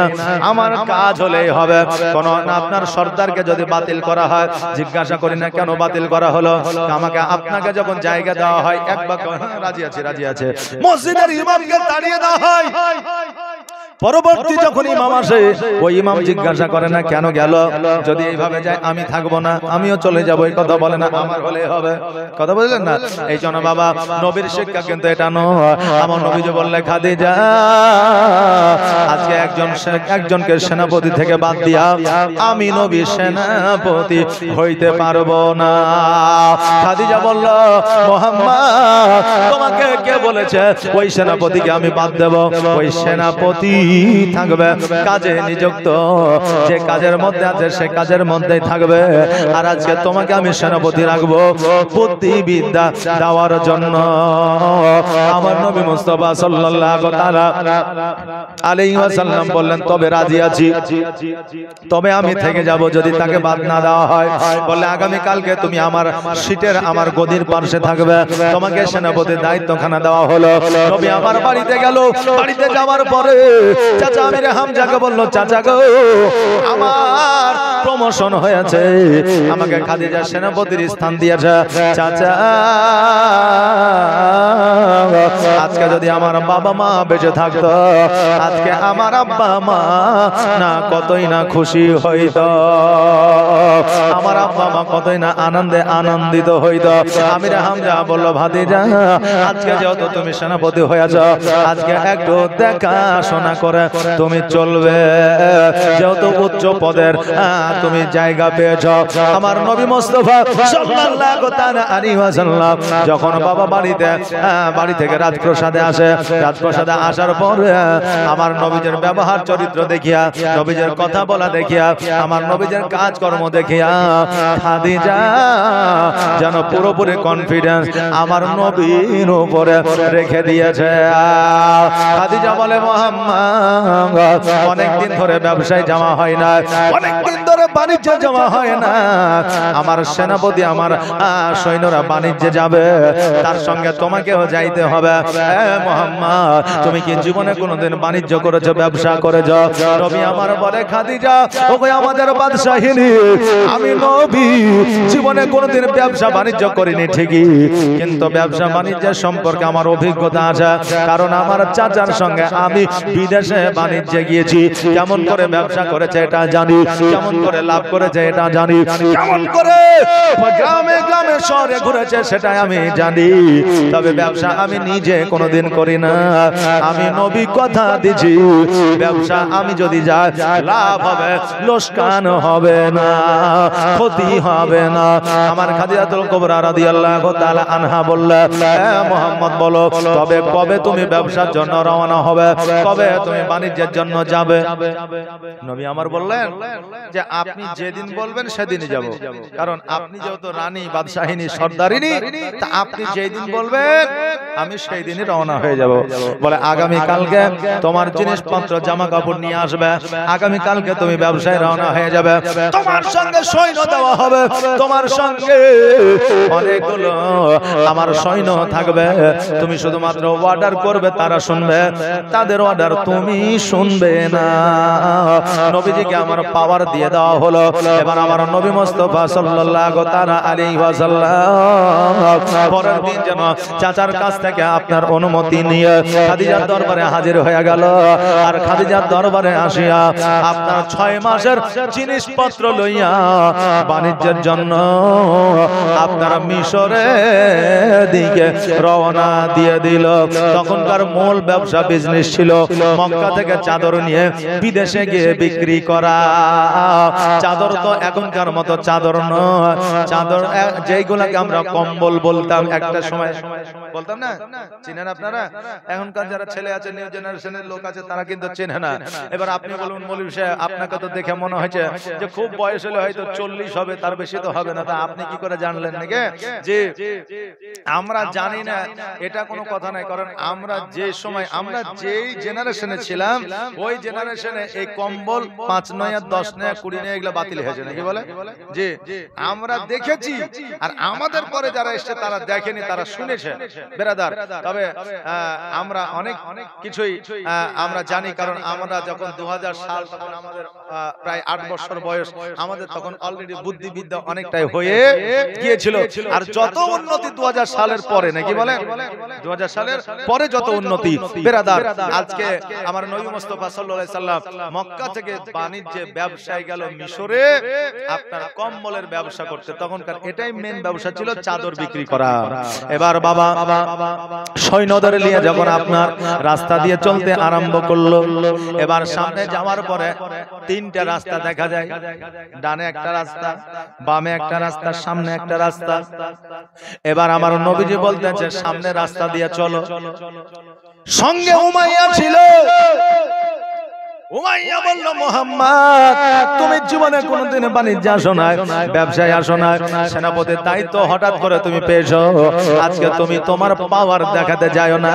আমার কাজ হলেই হবে। কোন আপনার সর্দারকে যদি বাতিল করা হয়, জিজ্ঞাসা করি না কেন বাতিল করা হলো। আমাকে আপনাকে যখন জায়গা দেওয়া হয়, এক বাক্য রাজি আছে, মসজিদের ইমামকে তাড়িয়ে দেওয়া হয়, পরবর্তী যখন ইমাম আসে ওই ইমাম জিজ্ঞাসা করে না কেন গেল, যদি এইভাবে যায় আমি থাকবো না, আমিও চলে যাবো, এই কথা বলে না, আমার হলে হবে। কথা বললেন না? এই জন্য বাবা নবীর শিক্ষা কিন্তু এটা নয়। আমার নবী যে বললে খাদিজা আজকে একজনকে সেনাপতি থেকে বাদ দিয়া আমি নবী সেনাপতি হইতে পারবো না। খাদিজা বলল মুহাম্মদ তোমাকে কে বলেছে ওই সেনাপতিকে আমি বাদ দেব? ওই সেনাপতি থাকবে কাজে নিযুক্ত, যে কাজের মধ্যে আছে সে কাজের মধ্যেই থাকবে। আর আজকে তোমাকে আমি সেনাপতি রাখবো বুদ্ধিবিদ্যা দেওয়ার জন্য। আমার নবী মুস্তাফা সাল্লাল্লাহু তাআলা আলাইহি ওয়াসাল্লাম বললেন তবে রাজি আছি, তবে আমি থেকে যাব যদি তাকে বাদ না দেওয়া হয়। বলে আগামী কালকে তুমি আমার সিটের আমার গদির পাশে থাকবে, তোমাকে সেনাপতির দায়িত্বখানা দেওয়া হলো। নবী আমার বাড়িতে গেল, বাড়িতে যাওয়ার পরে চাচা আমির হামজাকে বলল চাচা গো আমার প্রমোশন হয়েছে, আমাকে খাদিজা সেনাপতির স্থান দিয়েছে। চাচা আজকে যদি আমার বাবা মা বেঁচে থাকতো, আজকে আমার আব্বা মা না কতই না খুশি হইতো, আমার আব্বা মা কতই না আনন্দে আনন্দিত হইতো। আমির হামজা বলল ভাতিজা আজকে যেহেতু তুমি সেনাপতি হয়েছ, আজকে একটু দেখাশোনা করে তুমি চলবে, যেহেতু উচ্চ পদের তুমি জায়গা পেয়েছ। আমার নবী মুস্তাফা সাল্লাল্লাহু তাআলা আলাইহি ওয়াসাল্লাম যখন বাবা বাড়ি থেকে রাজপ্রাসাদে আসে, রাজপ্রাসাদে আসার পরে আমার নবীজের ব্যবহার চরিত্র দেখিয়া, নবীজের কথা বলা দেখিয়া, আমার নবীজের কাজকর্ম দেখিয়া খাদিজা যেন পুরোপুরি কনফিডেন্স আমার নবীর উপরে রেখে দিয়েছে। খাদিজা বলে মুহাম্মদ অনেকদিন ধরে ব্যবসায় যাওয়া হয় না, অনেকদিন ধরে বাণিজ্যে যাওয়া হয় না, আমার সেনাপতি আমার সৈন্যরা বাণিজ্যে যাবে, তার সঙ্গে তোমাকেও যাইতে হবে। মুহাম্মদ তুমি কি জীবনে কোনোদিন বাণিজ্য করেছো, ব্যবসা করেছো? নবী আমার বলে খাদিজা ওগো আমাদের বাদশাহিনী, আমি নবী জীবনে কোনোদিন ব্যবসা বাণিজ্য করিনি ঠিকই, কিন্তু ব্যবসা বাণিজ্যের সম্পর্কে আমার অভিজ্ঞতা আছে, কারণ আমার চাচার সঙ্গে আমি বিদেশে বাণিজ্যে গিয়েছি, কেমন করে ব্যবসা করেছে এটা জানি, কেমন করে লাভ করেছে এটা জানি, কেমন করে গ্রামে গ্রামে শহরে ঘুরেছে সেটাই আমি জানি, তবে ব্যবসা আমি নিজে কোনোদিন করি না। আমি নবী কথা দিছি ব্যবসা আমি যদি যাই লাভ হবে, লোকসান হবে না, ক্ষতি হবে না। আমার খাদিজাতুল কুবরা রাদিয়াল্লাহু তাআলা আনহা বললেন মুহাম্মদ বলো তবে কবে তুমি ব্যবসার জন্য রওনা হবে, কবে তুমি বাণিজ্যের জন্য যাবে? নবী আমার বললেন যে আপনি যেদিন বলবেন সেদিনই যাব, কারণ আপনি যেহেতু রানী বাদশাহিনী সর্দারিনী, তা আপনি যেদিন বলবেন আমি সেই দিনই রওনা হয়ে যাব। বলে আগামী কালকে তোমার জিনিসপত্র জামা কাপড় নিয়ে আসবে, আগামী কালকে তুমি ব্যবসায় রওনা হয়ে যাবে, তোমার সঙ্গে সৈন্য দেওয়া হবে, তোমার সঙ্গে অনেকগুলো আমার সৈন্য থাকবে, তুমি শুধুমাত্র অর্ডার করবে, তারা শুনবে, তাদের অর্ডার তুমি শুনবে না। নবীজিকে আমার পাওয়ার দিয়ে দেওয়া হলো। এবার আমার নবী মুস্তাফা সাল্লাল্লাহু তাআলা আলাইহি ওয়াসাল্লাম পরের দিন যেন চাচার কাছ থেকে আপনার অনুমতি নিয়ে খাদিজার দরবারে হাজির হয়ে গেল। আর খাদিজার দরবারে আসিয়া আপনার 6 মাসের জিনিসপত্র লইয়া বাণিজ্যের জন্য আপনার মিশরের দিকে রওনা দিয়ে দিল। তখনকার মূল ব্যবসা বিজনেস ছিল মক্কা থেকে চাদর নিয়ে বিদেশে গিয়ে বিক্রি করা। চাদর তো এখনকার মতো চাদর নয়, চাদর যেইগুলাকে আমরা কম্বল বলতাম একটা সময়, বলতাম না, চিনেন আপনারা? এখনকার যারা ছেলে আছে, নিউ জেনারেশনের লোক আছে, তারা কিন্তু চেনে না। এবার আপনি বলুন মৌলভী সাহেব, আপনাকে তো দেখে মনে হয়েছে যে খুব বয়স হলে হয়তো 40 হবে, তার বেশি তো হবে না। তা আপনি কি করে জানলেন নাকি যে আমরা জানি না? এটা কোনো কথা নাই, কারণ আমরা যে সময়, আমরা যেই জেনারেশনে ছিলাম ওই জেনারেশনে এই কম্বল 5 নয় আর 10 নয় 20 নয় এগুলো বাতিল হয়েছে নাকি বলে যে আমরা দেখেছি, আর আমাদের পরে যারা এসেছে তারা দেখেনি, তারা শুনেছে বেরাদার। তবে আমরা অনেক কিছুই আমরা জানি, কারণ আমরা যখন 2000 সাল, তখন আমাদের প্রায় 8 বছর বয়স, আমাদের তখন অলরেডি বুদ্ধিবিদ্যা অনেকটাই হয়ে গিয়েছিল। আর যত উন্নতি 2000 সালের পরে নাকি বলে, 2000 সালের পরে যত উন্নতি বেরাদার। আজকে আমার নবী মুস্তাফা সাল্লাল্লাহু আলাইহি সাল্লাম মক্কা থেকে বাণিজ্যে ব্যবসায় গেল মিশরে, আপনার কম্বলের ব্যবসা করতে। তখনকার এটাই মেন ব্যবসা ছিল, চাদর বিক্রি করা। এবার বাবা সৈন্যদের নিয়ে যখন আপনার রাস্তা দিয়ে চলতে আরম্ভ করলো, এবার সামনে যাওয়ার পরে 3টা রাস্তা দেখা যায়, ডানে একটা রাস্তা, বামে একটা রাস্তা, সামনে একটা রাস্তা। এবার আমার নবীজি বলতেছে সামনে রাস্তা দিয়ে চলো। সঙ্গে উমাইয়া ছিল। উমাইয়া বলল, মুহাম্মদ তুমি জীবনে কোনোদিন বাণিজ্যে আসো না, ব্যবসায় আসো না, সেনাপতির দায়িত্ব হঠাৎ করে তুমি পেয়েছো, আজকে তুমি তোমার পাওয়ার দেখাতে যাও না।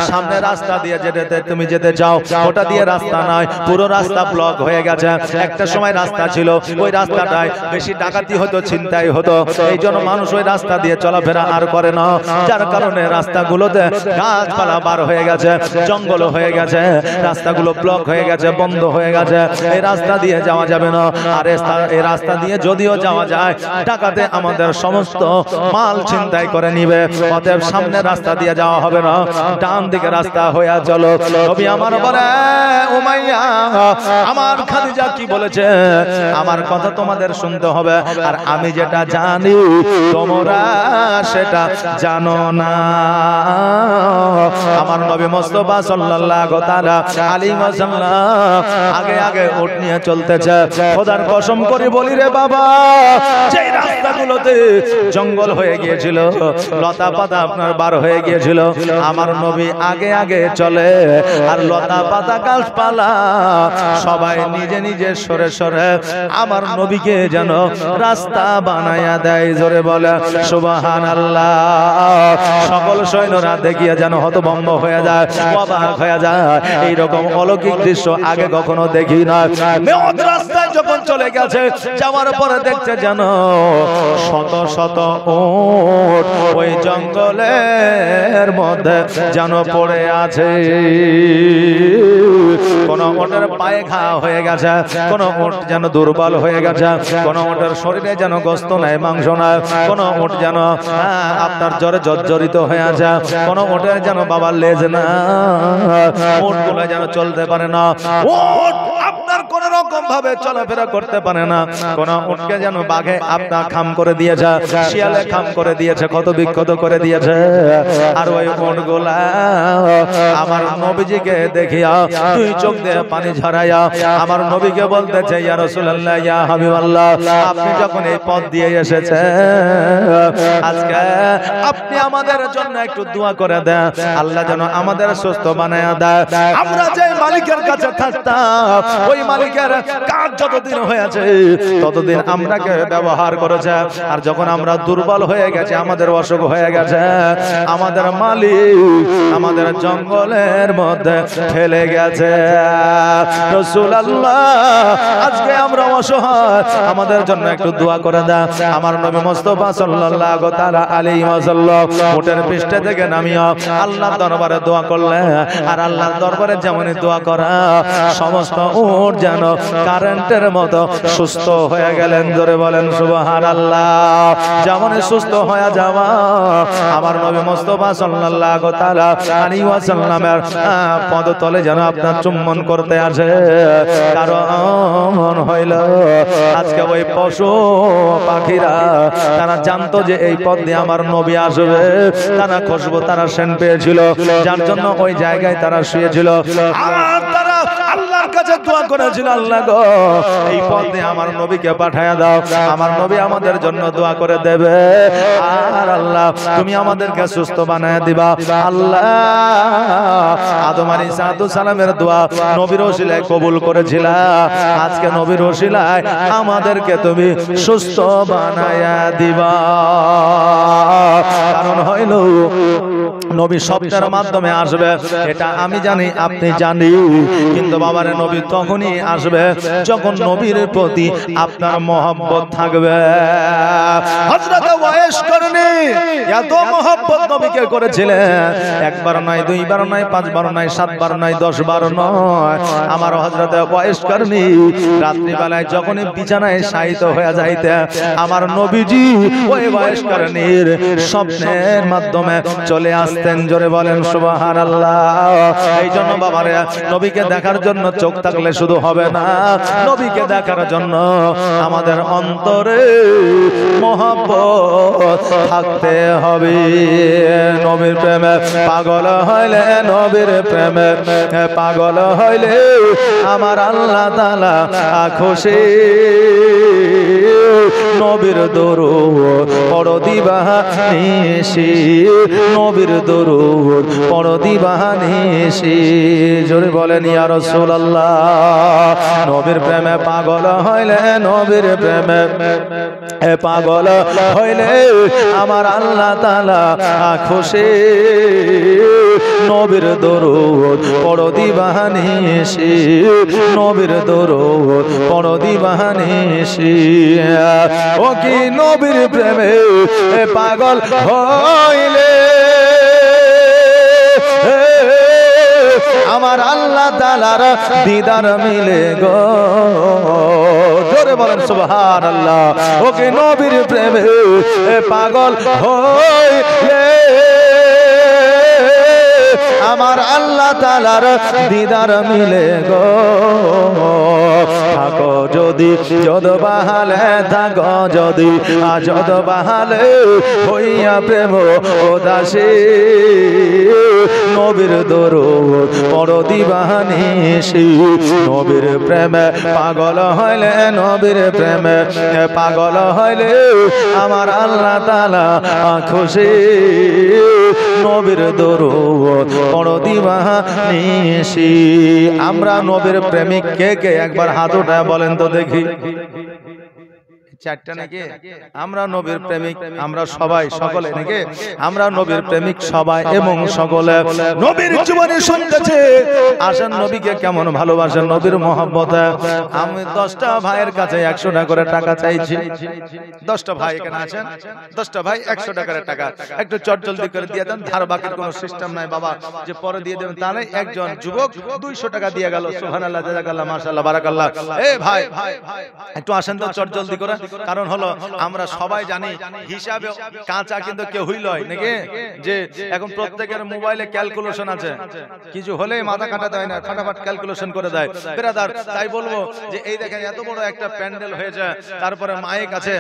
সামনে রাস্তা দিয়ে যেতে তুমি যেতে চাও, ওটা দিয়ে রাস্তা নয়, পুরো রাস্তা ব্লক হয়ে গেছে। একটা সময় রাস্তা ছিল, ওই রাস্তাটায় বেশি ডাকাতি হতো, ছিনতাই হতো, এই জন্য মানুষ ওই রাস্তা দিয়ে চলাফেরা আর করে না। যার কারণে রাস্তাগুলোতে গাছপালা বার হয়ে গেছে, জঙ্গল হয়ে গেছে, রাস্তাগুলো ব্লক হয়ে গেছে, বন্ধ হয়ে গেছে। এই রাস্তা দিয়ে যাওয়া যাবে না। আর এই রাস্তা দিয়ে যদিও যাওয়া যায়, ডাকাতে আমাদের সমস্ত মাল ছিনতাই করে নিবে। অতএব সামনে রাস্তা দিয়ে যাওয়া হবে না, ডান দিকে রাস্তা হয়ে চলো। নবী আমার বলে, উমাইয়া আমার খাদিজা কি বলেছে, আমার কথা তোমাদের শুনতে হবে। আর আমি যেটা জানি তোমরা সেটা জানো না। আমার নবী মুস্তাফা সাল্লাল্লাহু তাআলা আলাইহি ওয়াসাল্লাম আগে আগে উট নিয়ে চলতেছে। খোদার কসম করে বলি রে বাবা, যেই রাস্তাগুলোতে জঙ্গল হয়ে গিয়েছিল, লতা পাতা আপনার বার হয়ে গিয়েছিল, আমার নবী আগে আগে চলে। আর লতা পাতা গাছপালা সবাই নিজে নিজে সরে সরে আমার নবীকে যেন রাস্তা বানায়া দেয়। জোরে বলে সুবহানাল্লাহ। সকল সৈন্যরা দেখিয়ে যেন হতভম্ব হয়ে যায়, অবাক হয়ে যায়। এইরকম অলৌকিক দৃশ্য আগে কখনো দেখি না। মেয়ত রাস্তায় যখন চলে গেছে, যাওয়ার পরে দেখছে যেন শত শত উট ওই জঙ্গলের মধ্যে যেন পড়ে আছে। কোন ওটের পায়ে ঘা হয়ে গেছে, কোন ওট যেন দুর্বল হয়ে গেছে, কোন ওটের শরীরে যেন গোস্ত নাই, মাংস নাই, কোন ওট যেন আপনার জ্বরে জর্জরিত হয়ে আছে, কোন ওটের যেন বাবার লেজ না, ওটগুলো যেন চলতে পারে না। ওট আপনার কোন রকম ভাবে চলাফেরা করতে পারে না। কোন উটকে যেন বাঘে আপনার খাম করে দিয়েছে, শিয়ালে খাম করে দিয়েছে, ক্ষত বিক্ষত করে দিয়েছে। আর ওই উটগুলা আমার নবীজিকে দেখিয়া দুই চোখ দিয়ে পানি ঝরাইয়া আমার নবীকে বলতেছে, ইয়া রাসূলুল্লাহ, ইয়া হাবিবাল্লাহ, আপনি যখন এই পথ দিয়ে এসেছেন, আজকে আপনি আমাদের জন্য একটু দোয়া করে দেন, আল্লাহ যেন আমাদের সুস্থ বানায়া দেয়। আমরা যে মালিকের কাছে থাকতাম, ওই মালিকের কাজ যতদিন হয়েছে ততদিন আমরাকে ব্যবহার করেছে। আর যখন আমরা দুর্বল হয়ে গেছে, আমাদের অসুখ হয়ে গেছে, আমাদের মালিক আমাদের জঙ্গলের মধ্যে ফেলে গেছে। রাসূলুল্লাহ, আজকে আমরা অসহায়, আমাদের জন্য একটু দোয়া করে দেন। আমার নবী মুস্তাফা সাল্লাল্লাহু তাআলা আলাইহি ওয়াসাল্লাম উটের পৃষ্ঠে থেকে নামিয়া আল্লাহর দরবারে দোয়া করলেন। আর আল্লাহর দরবারে যেমনই দোয়া করা, সমস্ত উট যেন কারেন্টের মতো সুস্থ হয়ে গেলেন। জোরে বলেন সুবহানাল্লাহ। যেমন সুস্থ হয়ে যাওয়া আমার নবী মুস্তাফা সাল্লাল্লাহু তাআলা আলাইহি ওয়াসাল্লামের পদতলে যেন আপনার চুম্বন করতে আসে। কারণ হইল আজকে ওই পশু পাখিরা তারা জানতো যে এই পথ দিয়ে আমার নবী আসবে, তারা খুশবু তারা সেন পেয়েছিল, যার জন্য ওই জায়গায় তারা শুয়েছিল। আর তারা আল্লাহর কাছে দোয়া করেছিল, আল্লাহ গো এই পথ দিয়ে আমার নবীকে পাঠায়া দাও, আমার নবী আমাদের জন্য দোয়া করে দেবে। আর আল্লাহ তুমি আমাদেরকে সুস্থ বানায় দিবা। আল্লাহ আদম আলাইহিস সালামের দোয়া নবীর ওসিলায় কবুল করেছিলা। আজকে নবীর ওসিলায় আমাদেরকে তুমি সুস্থ বানায়া দিবা। কারণ হইল নবী স্বপ্নের মাধ্যমে আসবে, এটা আমি জানি আপনি জানি, কিন্তু বাবার নবী তখনই আসবে যখন নবীর প্রতি আপনার মহব্বত থাকবে। হযরত ওয়াইস করনি এত মহব্বত নবীকে করেছিলেন, একবার নয়, দুইবার নয়, পাঁচবার নয়, সাতবার নয়, 10 বার নয়। আমার হযরত ওয়াইস করনি রাত্রি বেলায় যখনই বিছানায় শায়িত হয়ে যাইতে আমার নবীজি ওই ওয়াইস করনির স্বপ্নের মাধ্যমে চলে আসতেন। জোরে বলেন সুবহানাল্লাহ। এই জন্য বাবারে নবীকে দেখার জন্য চোখ থাকলে শুধু হবে না, নবীকে দেখার জন্য আমাদের অন্তরে মহব্বত থাকতে হবে। নবীর প্রেমে পাগল হইলে, নবীর প্রেমে পাগল হইলে আমার আল্লাহ তাআলা খুশি। নবীর দরুদ পড়ো দিবানিশি, নবীর দরুদ পড়ো দিবানিশি। জোরে বলেন ইয়া রাসূলুল্লাহ। নবীর প্রেমে পাগল হইলে, নবীর প্রেমে পাগল হইলে আমার আল্লাহ তাআলা খুশি। নবীর দরুদ পড়ো দিবানিশি, নবীর দরুদ পড়ো দিবানিশি। ও কি নবীর প্রেমে পাগল হইলে আমার আল্লাহ তাআলার দিদার মিলে গো। জোরে বলেন সুবহানাল্লাহ। ও কি নবীর প্রেমে পাগল হইলে আমার আল্লাহ তাআলার দিদার মিলে গো। থাকো যদি যদ বাহালে, থাকো যদি যদ বাহালে হইয়া প্রেম উদাসী। নবীর দরুদ পড়ো দিবানিশি, নবীর প্রেমে পাগল হইলে, নবীর প্রেমে পাগল হইলে আমার আল্লাহ তাআলা খুশি। নবীর দরুদ পড়ো দিবানিশি। আমরা নবীর প্রেমিক কে কে একবার হাত উঠায় বলেন তো দেখি। চারটা নাকি? আমরা নবীর প্রেমিক, আমরা সবাই সকলে নাকি? আমরা নবীর প্রেমিক সবাই এবং সকলে নবীর জীবনে শুনতেছে। আসেন নবীকে কেমন ভালোবাসেন, নবীর মহব্বতে। আমি 10টা ভাইয়ের কাছে 100 টাকা করে টাকা চাইছি। 10টা ভাই এখানে আছেন, 10টা ভাই 100 টাকা করে টাকা একটু চটজলদি করে দিয়ে দেন। ধার বাকির কোনো সিস্টেম নাই বাবা যে পরে দিয়ে দেবেন, তা নাই। একজন যুবক 200 টাকা দিয়ে গেল। সুবহানাল্লাহ, জাযাকাল্লাহ, মাশাআল্লাহ, বারাকাল্লাহ। এই ভাই একটু আসেন তো চটজলদি করে। কারণ হলো আমরা সবাই জানি হিসাবে কাঁচা কিন্তু কেউ হইল নাকি, যে এখন প্রত্যেকের মোবাইলে ক্যালকুলেশন আছে, কিছু হলে মাথা কাটাতে হয় না, ফাটাফাট ক্যালকুলেশন করে দেয় ব্রাদার। তাই বলবো যে এই দেখেন এত বড় একটা প্যান্ডেল হয়েছে, তারপরে মাইক আছে,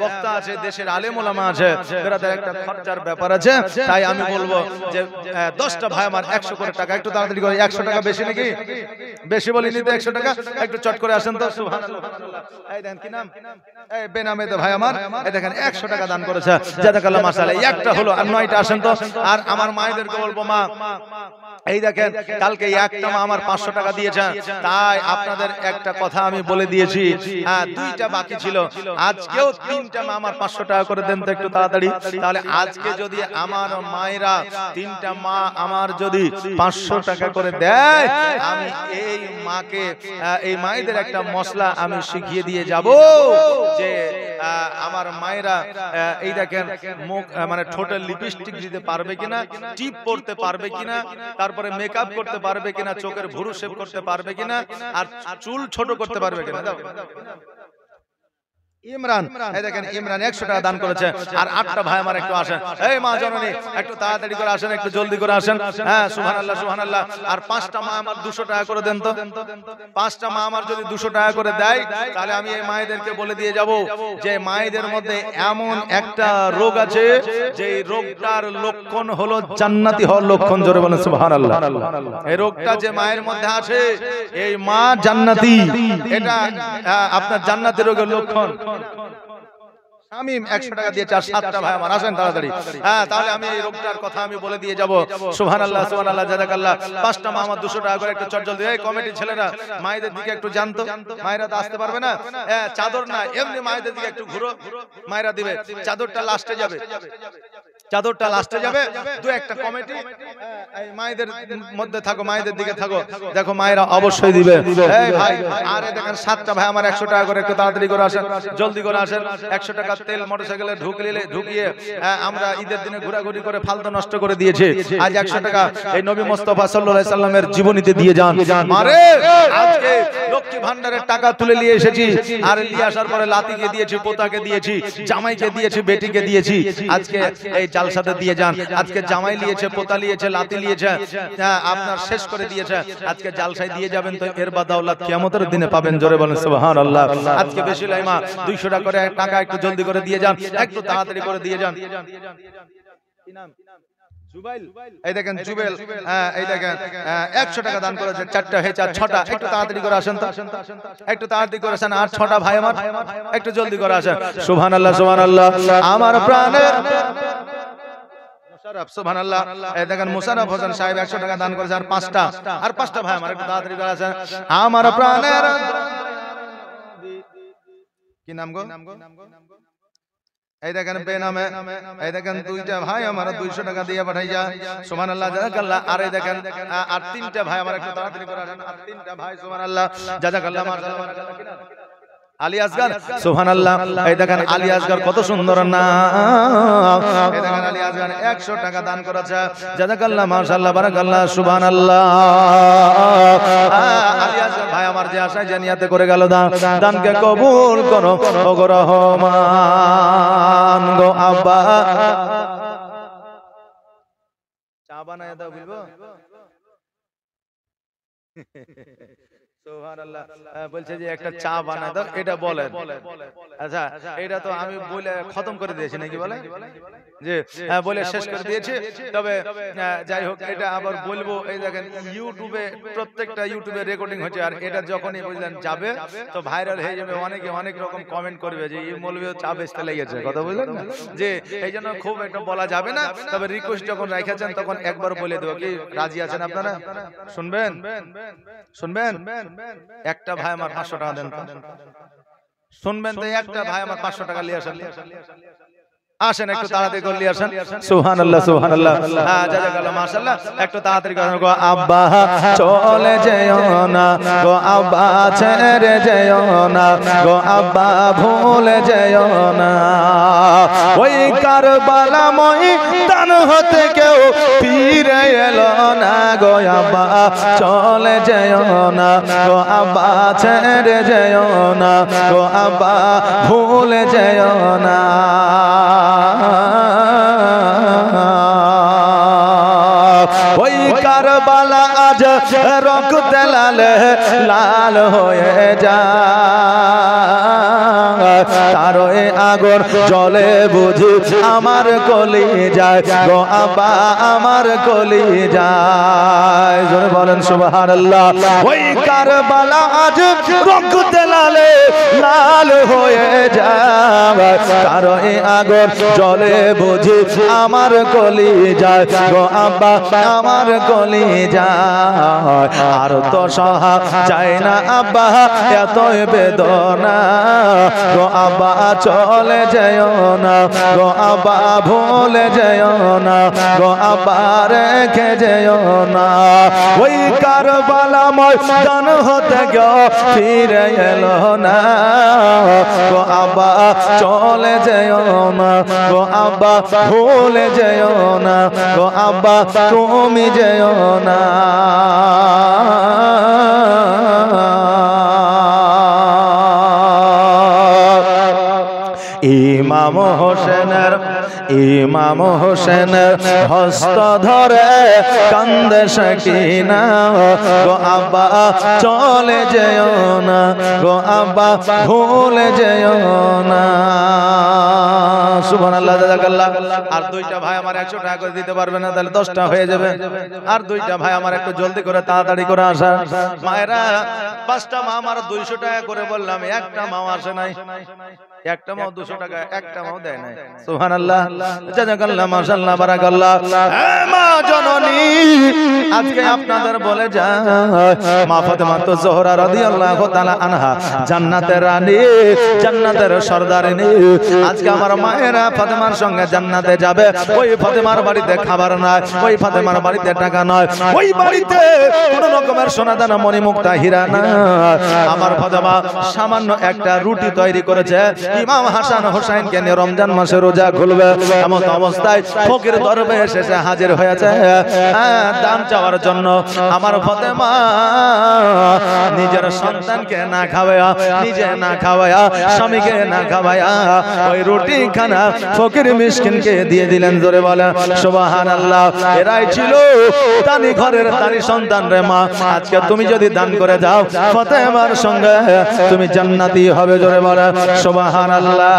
বক্তা আছে, দেশের আলেম ওলামা আছে ব্রাদার, একটা খরচার ব্যাপার আছে। তাই আমি বলবো যে 10টা ভাই আমার 100 করে টাকা, একটু তাড়াতাড়ি করে। 100 টাকা বেশি নাকি? বেশি বলিনি তো, 100 টাকা একটু চট করে আসেন তো। সুবহানাল্লাহ। এই দেন কি নাম? এই বেনামে তো ভাই আমার, এই দেখেন 100 টাকা দান করেছে, জাযাকাল্লাহ, মাশাআল্লাহ। একটা হলো, আর 9টা আসেন তো। আর আমার মায়েদেরকে বলবো, মা এই দেখেন কালকে একটা মা আমার 500 টাকা দিয়েছে, তাই আপনাদের একটা কথা আমি বলে দিয়েছি, 2টা বাকি ছিল, আজকেও 3টা মা আমার 500 টাকা করে দেন তো একটু তাড়াতাড়ি। তাহলে আজকে যদি আমার মায়েরা 3টা মা আমার যদি 500 টাকা করে দেয়, আমি এই মাকে, এই মায়েদের একটা মশলা আমি শিখিয়ে দিয়ে যাব যে আমার মায়েরা এই দেখেন মুখ মানে ঠোঁটে লিপস্টিক দিতে পারবে কিনা, টিপ পরতে পারবে কিনা, তারপরে মেকআপ করতে পারবে কিনা, চোখের ভুরু শেভ করতে পারবে কিনা, আর চুল ছোট করতে পারবে কিনা। ইমরান, এই দেখেন ইমরান 100 টাকা দান করেছে। আর 8টা ভাই আমার একটু আসেন, এই মা জননী একটু তাড়াতাড়ি করে আসেন, একটু জলদি করে আসেন। হ্যাঁ সুবহানাল্লাহ সুবহানাল্লাহ। আর 5টা মা আমার 200 টাকা করে দেন তো। 5টা মা আমার যদি 200 টাকা করে দেয়, তাহলে আমি এই মায়েদেরকে বলে দিয়ে যাব যে মায়েদের মধ্যে এমন একটা রোগ আছে যে রোগটার লক্ষণ হলো জান্নাতি হওয়ার লক্ষণ। জোরে বলেন সুবহানাল্লাহ। এই রোগটা যে মায়ের মধ্যে আছে, এই মা জান্নাতি, এটা আপনার জান্নাতি রোগের লক্ষণ। শামিম 100 টাকা দিয়েছে। আর 7টা ভাই আমার আসেন তাড়াতাড়ি। হ্যাঁ তাহলে আমি এই রোগটার কথা আমি বলে দিয়ে যাব। সুবহানাল্লাহ সুবহানাল্লাহ জাযাকাল্লাহ। 5টা মা আমার 200 টাকা করে একটু চট জলদি। এই কমিটি ছেলেরা মায়েদের দিকে একটু জানতো, মায়েরা তো আসতে পারবে না। চাদর না, এমনি মায়েদের দিকে একটু ঘুরো, মায়েরা দিবে। চাদরটা লাস্টে যাবে, চাদরটা লাস্টে যাবে। দু একটা কমিটি এই মায়েদের মধ্যে থাকো, মায়েদের দিকে থাকো, দেখো মায়েরা অবশ্যই দিবে। এই ভাই আরে দেখেন 7টা ভাই আমার 100 টাকা করে একটু তাড়াতাড়ি করে আসেন, জলদি করে আসেন। 100 টাকা তেল মোটরসাইকেলে ঢুকিয়ে আমরা ঈদের দিনে ঘোরাঘুরি করে ফালতু নষ্ট করে দিয়েছি। আজ 100 টাকা এই নবী মুস্তাফা সাল্লাল্লাহু আলাইহি সাল্লামের জীবনীতে দিয়ে যান। মারে আজকে লক্ষ্মী ভান্ডারের টাকা তুলে নিয়ে এসেছি, আর নিয়ে আসার পরে লাতিকে দিয়েছি, পোতাকে দিয়েছি, জামাইকে দিয়েছি, বেটিকে দিয়েছি। আজকে এই জালসাতে দিয়ে যান। আজকে জামাই নিয়েছে, পোতা নিয়েছে, লাতি নিয়েছে, আপনার শেষ করে দিয়েছে। আজকে জালসায় দিয়ে যাবেন তো এর বাদাওলাত কিয়ামতের দিনে পাবেন। জোরে বলেন সুবহানাল্লাহ। আজকে বেশি লাইমা 200 টাকা করে টাকা একটু জলদি করে দিয়ে যান, একটু তাড়াতাড়ি করে দিয়ে যান। কি নাম? জুবাইল। এই দেখেন জুবেল, এই দেখেন 100 টাকা দান করেছে। 4টা হয়েছে, 6টা একটু তাড়াতাড়ি করে আসেন তো, একটু তাড়াতাড়ি করে আসেন। আর 6টা ভাই আমার একটু জলদি করে আসেন। সুবহানাল্লাহ সুবহানাল্লাহ। আমার প্রাণের মুশাররফ সুবহানাল্লাহ। এই দেখেন মুশাররফ হোসেন সাহেব 100 টাকা দান করেছে। আর 5টা ভাই আমার একটু তাড়াতাড়ি করে আসেন। আমার প্রাণের কি নাম গো? এই দেখেন বেনামে, এই দেখেন 2টা ভাই আমার 200 টাকা দিয়ে পাঠাইয়া। সুবহানাল্লাহ জাযাকাল্লাহ। আর এই দেখেন আর 3টা ভাই আমার একটু তাড়াতাড়ি করে আসেন। আর 3টা ভাই সুবহানাল্লাহ জাযাকাল্লাহ মাশাআল্লাহ। আলী আসগর সুবহানাল্লাহ। এই দেখেন আলী আসগর কত সুন্দর নাম। এই দেখেন আলী আসগর 100 টাকা দান করেছে। জাযাকাল্লাহ মাশাআল্লাহ বারাকাল্লাহ সুবহানাল্লাহ। আলী আসগর ভাই আমার যে আশায় যে নিয়াতে করে গেল দান, দানকে কবুল করো ওগো রহমান গো। আব্বা চা বানায় দাও বলবো। সুবহানাল্লাহ। বলছে যে একটা চা বানায় দাও, এটা বলেন। আচ্ছা এটা তো আমি বলে খতম করে দিয়েছি নাকি বলে যে বলে শেষ করে দিয়েছি। তবে যাই হোক এটা আবার বলবো। এই দেখেন ইউটিউবে, প্রত্যেকটা ইউটিউবে রেকর্ডিং হচ্ছে। আর এটা যখনই বুঝলেন যাবে তো ভাইরাল হয়ে যাবে। অনেকে অনেক রকম কমেন্ট করবে যে এই মৌলভীও চা বেচতে লেগেছে, কথা বুঝলেন না? যে এই জন্য খুব একটা বলা যাবে না। তবে রিকোয়েস্ট যখন রেখেছেন তখন একবার বলে দেবো। কি রাজি আছেন আপনারা? শুনবেন শুনবেন? একটা ভাই আমার 500 টাকা দেন। শুনবেন তো? একটা ভাই আমার 500 টাকা নিয়ে আসেন। আসেন একটু তাড়াতাড়ি করে নিয়ে আসেন। সুবহানাল্লাহ সুবহানাল্লাহ। জাযাকাল্লাহ মাশাআল্লাহ। একটু তাড়াতাড়ি করেন গো। আব্বা চলে যেও না গো, আব্বা ছেড়ে যেও না গো, আব্বা ভুলে যেও না। ওই কারবালা ময়দান হতে কেউ ফিরে এলো না গো, আব্বা চলে যেও না গো, আব্বা ছেড়ে যেও না গো, আব্বা ভুলে যেও না। ওই কারবালা আজ রক্তে লাল লাল হয়ে যায়, তার আগুন জলে বুঝি আমার কলি যায় গো, আব্বা আমার কলি যায়। জোরে বলেন সুবহানাল্লাহ। ওই কারবালা আজ রক্তে লাল লাল হয়ে যায়, তার আগুন জলে বুঝি আমার কলি যায় গো, আব্বা আমার কলি যায়। আর তো সহা যায় না আব্বা এত বেদনা গো, আব্বা চলে যেও না গো আব্বা ভুলে যেও না গো আব্বা রেখে যেও না ওই কারবালা ময়দান হতে গো ফিরে এলো না গো আব্বা চলে যেও না গো আব্বা ভুলে যেও না গো আব্বা তুমি যেও না ইমাম হোসেনের হস্ত ধরে কান্দে সাকিনা গো আব্বা চলে যেও না গো আব্বা ভুলে যেও না সুবহানাল্লাহ জাযাকাল্লাহ আর দুইটা ভাই আমার 100 টাকা করে দিতে পারবে না তাহলে 10টা হয়ে যাবে আর দুইটা ভাই আমার একটু জলদি করে তাড়াতাড়ি করে আসা মায়েরা 5টা মা আমার 200 টাকা করে বললাম একটা মাও আসে নাই একটা মাও 200 টাকা একটা মাও দেয় নাই সুবহানাল্লাহ জাযাকাল্লাহ মাশাআল্লাহ বারাকাল্লাহ মা জননী আজকে আপনাদের বলে যায় মা ফাতেমা তো জোহরা রাদিয়াল্লাহু তাআলা আনহা জান্নাতের রানী জান্নাতের সরদারিনী আজকে আমার মায়েরা ফাতেমার সঙ্গে জান্নাতে যাবে ওই ফাতেমার বাড়িতে খাবার নাই ওই ফাতেমার বাড়িতে টাকা নয় ওই বাড়িতে কোন রকমের সোনাদানা মণিমুক্তা হীরা না আমার ফাতেমা সামান্য একটা রুটি তৈরি করেছে ইমাম হাসান হোসেনকে নিয়ে রমজান মাসে রোজা খুলবে এমন অবস্থায় ফকির দরবেশ এসে হাজির হয়েছে দান চাওয়ার জন্য আমার ফাতেমা নিজের সন্তানকে না খাওয়ায়া নিজে না খাওয়ায়া স্বামীকে না খাওয়ায়া ওই রুটি খানা ফকির মিসকিনকে দিয়ে দিলেন জোরে বলে সুবহানাল্লাহ এরাই ছিল দানি ঘরের দানি সন্তান রে মা আজকে তুমি যদি দান করে যাও ফাতেমার সঙ্গে তুমি জান্নাতি হবে জোরে বলে সুবহানাল্লাহ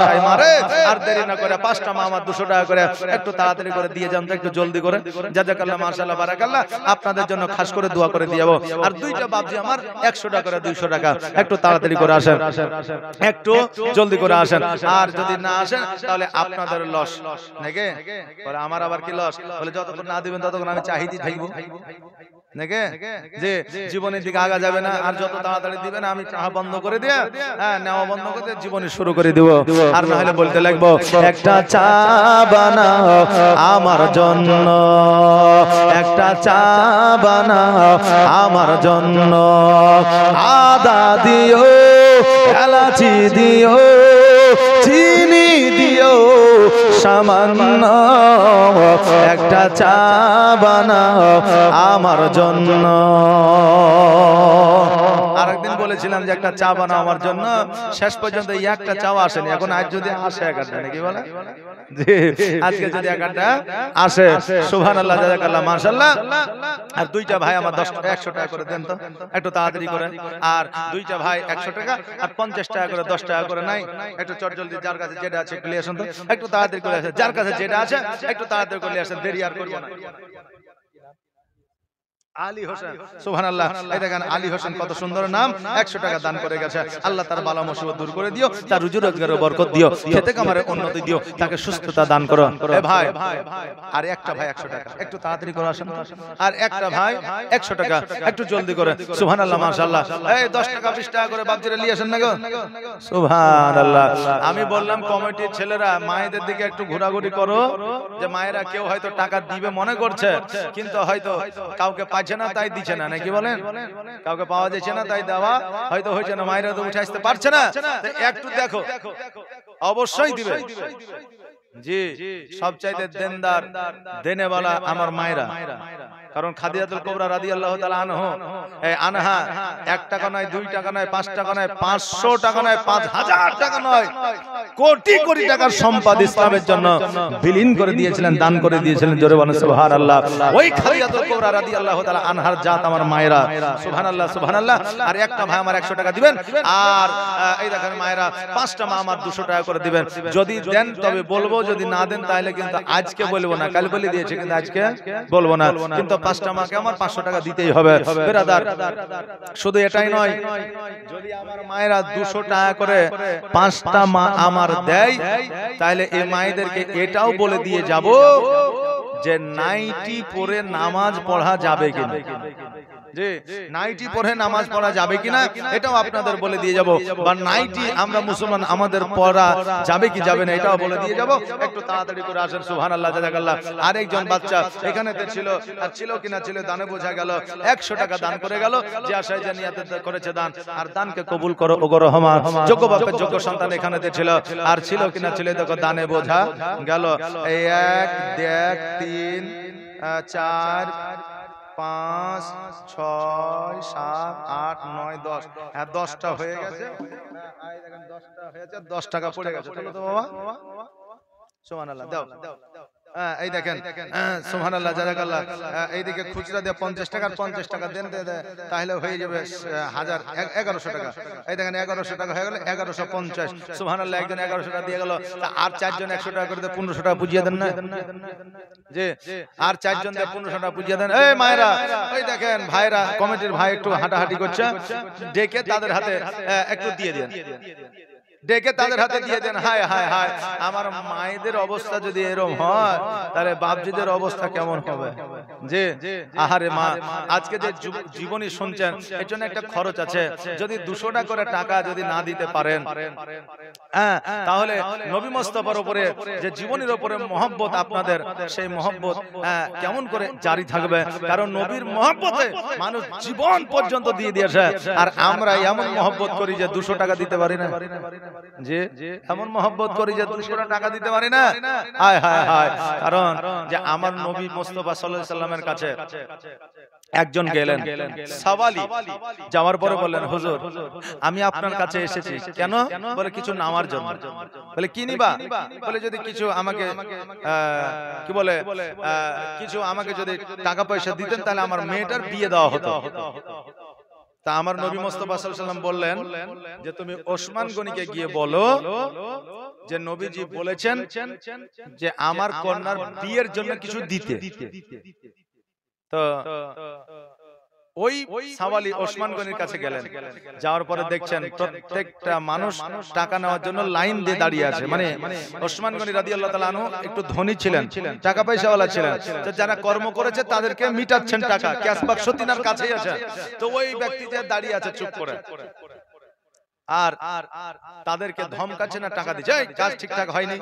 তাই মারে আর দেরি না করে 5টা মা আমার 200 টাকা করে একটু তাড়াতাড়ি করে দিয়ে যান তো একটু জলদি করে জাযাকাল্লাহ মাশাআল্লাহ বারাকাল্লাহ আপনাদের জন্য খাস করে দোয়া করে দিয়ে যাবো আর দুইটা বাপজি আমার 100 টাকা করে 200 টাকা একটু তাড়াতাড়ি করে আসেন একটু জলদি করে আসেন আর যদি না আসেন তাহলে আপনাদের লস নাকি বলে আমার আবার কি লস বলে যতক্ষণ না দিবেন ততক্ষণ আমি চাহিদি থাকবো নাকি যে জীবনের দিকে আগা যাবে না আর যত তাড়াতাড়ি দিবেন আমি চাহা বন্ধ করে দিয়ে নেওয়া বন্ধ করে দিয়ে জীবনে শুরু করে দিব আর না হলে বলতে লাগবো একটা চা বানাও আমার জন্য একটা চা বানাও আমার জন্য আদা দিও এলাচি দিও চিনি দিও সামান্য একটা চা বানাও আমার জন্য আরেকদিন বলেছিলাম যে একটা চা বানাও আমার জন্য শেষ পর্যন্ত এই একটা চাও আসেনি এখন আজ যদি আসে একটা নাকি বলে জি আজকে যদি একটা আসে সুবহানাল্লাহ জাযাকাল্লাহ মাশাআল্লাহ আর দুইটা ভাই আমার 100 টাকা করে দেন তো একটু তাড়াতাড়ি করে আর দুইটা ভাই 100 টাকা আর 50 টাকা করে 10 টাকা করে নাই একটু চটজলদি যার কাছে যেটা আছে একটু নিয়ে আসেন তো একটু তাড়াতাড়ি করে আসেন যার কাছে যেটা আছে একটু তাড়াতাড়ি করে নিয়ে আসেন দেরি আর করব না আলী হোসেন সুবহানাল্লাহ এই দেখেন আলী হোসেন কত সুন্দর নাম 100 টাকা দান করে গেছে আল্লাহ তার বালা মুসিবত দূর করে দিও তার রুজি রোজগারে বরকত দিও খেতে কামারে উন্নতি দিও তাকে সুস্থতা দান করো এ ভাই আর একটা ভাই 100 টাকা একটু তাড়াতাড়ি করে আসেন আর একটা ভাই 100 টাকা একটু জলদি করে সুবহানাল্লাহ মাশাআল্লাহ এই 10 টাকা 20 টাকা করে বাপজিরে নিয়ে আসেন না গো সুবহানাল্লাহ আমি বললাম কমিটির ছেলেরা মায়েদের দিকে একটু ঘোরাঘুরি করো যে মায়েরা কেউ হয়তো টাকা দিবে মনে করছে কিন্তু হয়তো কাউকে পাচ্ছে না তাই দিচ্ছে না নাকি বলেন কাউকে পাওয়া যাচ্ছে না তাই দেওয়া হয়তো হচ্ছে না মায়েরা তো উঠে আসতে পারছে না একটু দেখো অবশ্যই দিবে জি সবচাইতে দেনদার দেনেওয়ালা আমার মায়েরা কারণ খাদিজাতুল কুবরা রাদিয়াল্লাহু তাআলা আনহা 1 টাকা নয় 2 টাকা নয় 5 টাকা নয় 500 টাকা নয় 5000 টাকা নয় কোটি কোটি টাকার সম্পদ ইসলামের জন্য বিলীন করে দিয়েছিলেন দান করে দিয়েছিলেন জোরে বলেন সুবহানাল্লাহ ওই খাদিজাতুল কুবরা রাদিয়াল্লাহু তাআলা আনহার জাত আমার মায়েরা সুবহানাল্লাহ সুবহানাল্লাহ আর একটা ভাই আমার 100 টাকা দিবেন আর এই দেখেন মায়েরা 5টা মা আমার 200 টাকা করে দিবেন যদি দেন তবে বলবো যদি না দেন তাহলে কিন্তু আজকে বলবো না কাল বলে দিয়েছে কিন্তু আজকে বলবো না কিন্তু 5টা মাকে আমার 500 টাকা দিতেই হবে ব্রাদার শুধু এটাই নয় যদি আমার মায়েরা 200 টাকা করে 5টা মা আমার দেয় তাহলে এই মায়েদেরকে এটাও বলে দিয়ে যাব যে নাইটি পরে নামাজ পড়া যাবে কিনা যে নাইটি পরে নামাজ পড়া যাবে কিনা এটাও আপনাদের বলে দিয়ে যাব, বা নাইটি আমরা মুসলমান আমাদের পড়া যাবে কি যাবে না এটাও বলে দিয়ে যাব। একটু তাড়াতাড়ি করে আসেন। সুবহানাল্লাহ, জাযাকাল্লাহ। আরেকজন বাচ্চা এখানে ছিল, আর ছিল কিনা ছিল, দানে বোঝা গেল 100 টাকা দান করে গেল, যে আশায় যে নিয়তে করেছে দান। আর দানকে কবুল করো ওগো রহমান। যোগ্য বাপের যোগ্য সন্তান এখানে ছিল, আর ছিল কিনা ছিল, দেখো দানে বোঝা গেল। এই 1 2 3 4 5 6 7 8 9 10, হ্যাঁ 10টা হয়ে গেছে। দেখেন 10টা হয়েছে, 10 টাকা পড়ে গেছে। চলো তো বাবা, সুবহানাল্লাহ, দাও। এই দেখেন, সুবহানাল্লাহ, জাযাকাল্লাহ। এইদিকে খুচরা দিয়ে 50 টাকা, 50 টাকা দেন, তাহলে হয়ে যাবে 1100 টাকা। এই দেখেন 1100 টাকা হয়ে গেল, 1150। সুবহানাল্লাহ, একজন 1100 টাকা দিয়ে গেল, আর 4 জন 100 টাকা করে দিয়ে 1500 টাকা বুঝিয়ে দেন না, যে আর 4 জন দিয়ে 1500 টাকা বুঝিয়ে দেন। এই মায়েরা, ওই দেখেন ভাইরা, কমিটির ভাই একটু হাঁটাহাঁটি করছে, ডেকে তাদের হাতে একটু দিয়ে দেন, ডেকে তাদের হাতে দিয়ে দেন। হায় হায় হায়, আমার মায়েদের অবস্থা যদি এরকম হয়, তাহলে বাপজিদের অবস্থা কেমন হবে? যে আহারে মা, আজকে যে জীবনী শুনছেন, এর জন্য একটা খরচ আছে। যদি 200 টাকা করে টাকা যদি না দিতে পারেন, তাহলে নবী মুস্তাফার উপরে যে জীবনের উপরে মহব্বত আপনাদের, সেই মহব্বত কেমন করে জারি থাকবে? কারণ নবীর মহব্বতে মানুষ জীবন পর্যন্ত দিয়ে দিয়েছে, আর আমরা এমন মহব্বত করি যে 200 টাকা দিতে পারি না, যে এমন মহব্বত করি যে 200 টাকা দিতে পারি না। হায় হায় হায়, কারণ যে আমার নবী মুস্তাফা সাল্লাল্লাহু আলাইহি সাল্লামের কাছে একজন গেলেন সাওয়ালি, যাওয়ার পরে বললেন, হুজুর আমি আপনার কাছে এসেছি কেন? বলে কিছু নেওয়ার জন্য। বলে কি নিবা? বলে যদি কিছু আমাকে কি বলে কিছু আমাকে যদি টাকা পয়সা দিতেন, তাহলে আমার মেয়েটার বিয়ে দেওয়া হতো। তা আমার নবী মুস্তাফা সাল্লাল্লাহু আলাইহি সাল্লাম বললেন যে তুমি ওসমান গনিকে গিয়ে বলো যে নবীজি বলেছেন যে আমার কন্যার বিয়ের জন্য কিছু দিতে। তো ওই সাওয়ালি ওসমান গনির কাছে গেলেন, যাওয়ার পরে দেখছেন প্রত্যেকটা মানুষ টাকা নেওয়ার জন্য লাইন দিয়ে দাঁড়িয়ে আছে। মানে ওসমান গনি রাদিয়াল্লাহু তাআলা আনহু একটু ধনী ছিলেন, টাকা পয়সাওয়ালা ছিলেন, তো যারা কর্ম করেছে তাদেরকে মিটাচ্ছেন টাকা, ক্যাশ বাক্স তিনার কাছেই আছে। তো ওই ব্যক্তি যে দাঁড়িয়ে আছে চুপ করে, আর তাদেরকে ধমকাচ্ছে না টাকা দিচ্ছে, এই কাজ ঠিকঠাক হয়নি,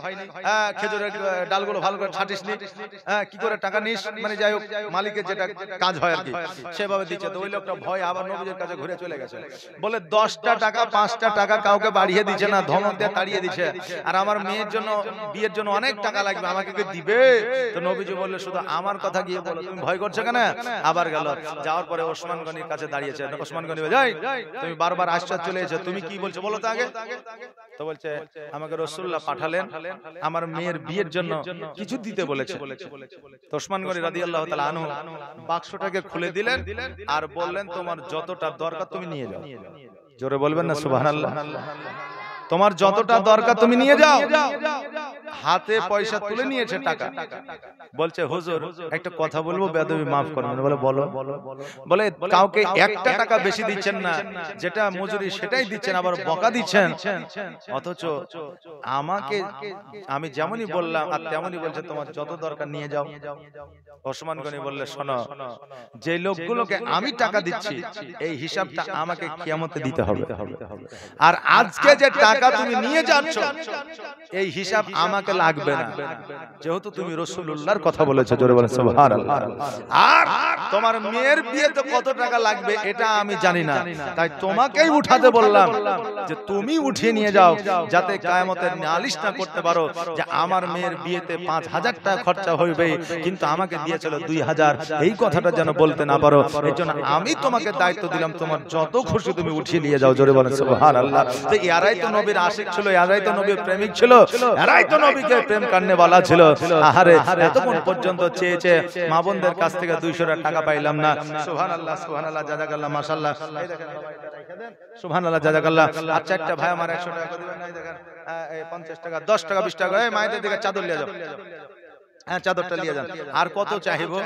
খেজুরের ডালগুলো ভালো করে ছাটিসনি, কি করে টাকা নিস, মানে যাই হোক মালিকের যেটা কাজ হয় আর কি সেভাবে দিচ্ছে। তো ওই লোকটা ভয় আবার নবীর কাছে ঘুরে চলে গেছে, বলে 10টা টাকা 5টা টাকা কাউকে বাড়িয়ে দিচ্ছে না, ধমক দিয়ে তাড়িয়ে দিচ্ছে, আর আমার মেয়ের জন্য বিয়ের জন্য অনেক টাকা লাগবে, আমাকে কি দিবে? তো নবীজি বললে শুধু আমার কথা গিয়ে বলো, তুমি ভয় করছো কেন? আবার গেল, যাওয়ার পরে ওসমান গনির কাছে দাঁড়িয়েছে। ওসমান গনি বলে, যাই তুমি বারবার আসছো চলে এসেছো, তুমি কি বলছো বলো তো আগে। তো বলছে আমাকে রাসূলুল্লাহ পাঠালেন আমার মেয়ের বিয়ের জন্য কিছু দিতে বলেছে। তো ওসমান গনি রাদিয়াল্লাহু তাআলা আনহু বাক্সটাকে খুলে দিলেন আর বললেন, তোমার যতটা দরকার তুমি নিয়ে যাও। জোরে বলবেন না সুবহানাল্লাহ। তোমার যতটা দরকার তুমি নিয়ে যাও। হাতে পয়সা তুলে নিয়েছে টাকা, বলছে হুজুর একটা কথা বলবো, বেয়াদবি মাফ করবেন। বলে বলো। বলে কাউকে 1টা টাকা বেশি দিচ্ছেন না, যেটা মজুরি সেটাই দিচ্ছেন, আবার বকা দিচ্ছেন, অথচ আমাকে আমি যেমনই বললাম আর তেমনই বলছে তোমার যত দরকার নিয়ে যাও। ওসমান গনি বললে, শোনো, যে লোকগুলোকে আমি টাকা দিচ্ছি এই হিসাবটা আমাকে কিয়ামতে দিতে হবে, আর আজকে যে টাকা তুমি নিয়ে যাচ্ছ এই হিসাব আমাকে লাগবে না, যেহেতু তুমি রাসূলুল্লাহর কথা বলেছো। জোরে বলেন সুবহানাল্লাহ। আর তোমার মেয়ের বিয়েতে কত টাকা লাগবে এটা আমি জানি না, তাই তোমাকেই উঠাতে বললাম যে তুমি উঠিয়ে নিয়ে যাও, যাতে কিয়ামতের নালিশ না করতে পারো যে আমার মেয়ের বিয়েতে 5000 টাকা খরচা হইবে কিন্তু আমাকে দিয়েছিল 2000, এই কথাটা যেন বলতে না পারো। এজন্য আমি তোমাকে দায়িত্ব দিলাম, তোমার যত খুশি তুমি উঠিয়ে নিয়ে যাও। জোরে বলেন সুবহানাল্লাহ। তো এরাই তো নবীর আশিক ছিল, এরাই তো নবীর প্রেমিক ছিল, এরাই তো নবীকে প্রেম করনে वाला ছিল। আহারে এতক্ষণ পর্যন্ত চেয়েছে মা বোনদের কাছ থেকে 200 টাকা পাইলাম না। সুবহানাল্লাহ, সুবহানাল্লাহ, জাযাকাল্লাহ, মাশাআল্লাহ। এই দেখেন সুবহানাল্লাহ, জাযাকাল্লাহ। আর 4টা ভাই আমার 100 টাকা দিবেন না, এই দেখেন 50 টাকা 10 টাকা 20 টাকা। এই মায়েদের দিকে চাদর নিয়ে যাও, হ্যাঁ চাদরটা নিয়ে যান। আর কত চাইবো?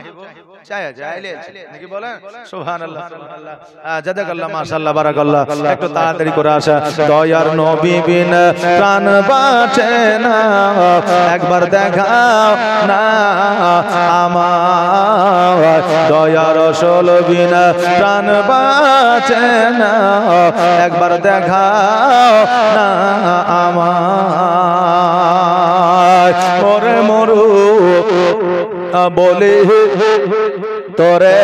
চাইলে নাকি বলেন? সুবহানাল্লাহ সুবহানাল্লাহ, জাযাকাল্লাহ, মাশাআল্লাহ, বারাকাল্লাহ। একটু তাড়াতাড়ি করে আসা। দয়ার নবী বিন প্রাণ বাঁচে না, একবার দেখাও না আমার। দয়ার রাসূল বিন প্রাণ বাঁচে না, একবার দেখাও না আমার। ওরে মরু বলে তোরে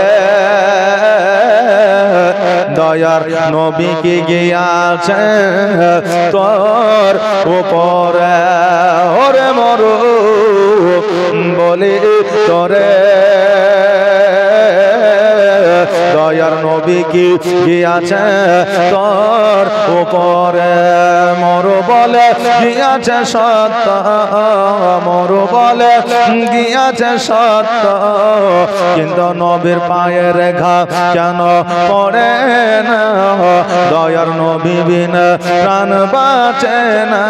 দয়ার নবী কি গিয়াছে তোর উপরে। ওরে মরু বলে তোরে দয়ার নবী কি গিয়াছে তোর উপরে। মরু বলে গিয়াছে সত্য, মরু বলে গিয়াছে সত্য, কিন্তু নবীর পায়ের রেখা কেন পড়ে না? দয়ার নবী বিন প্রাণ বাঁচে না,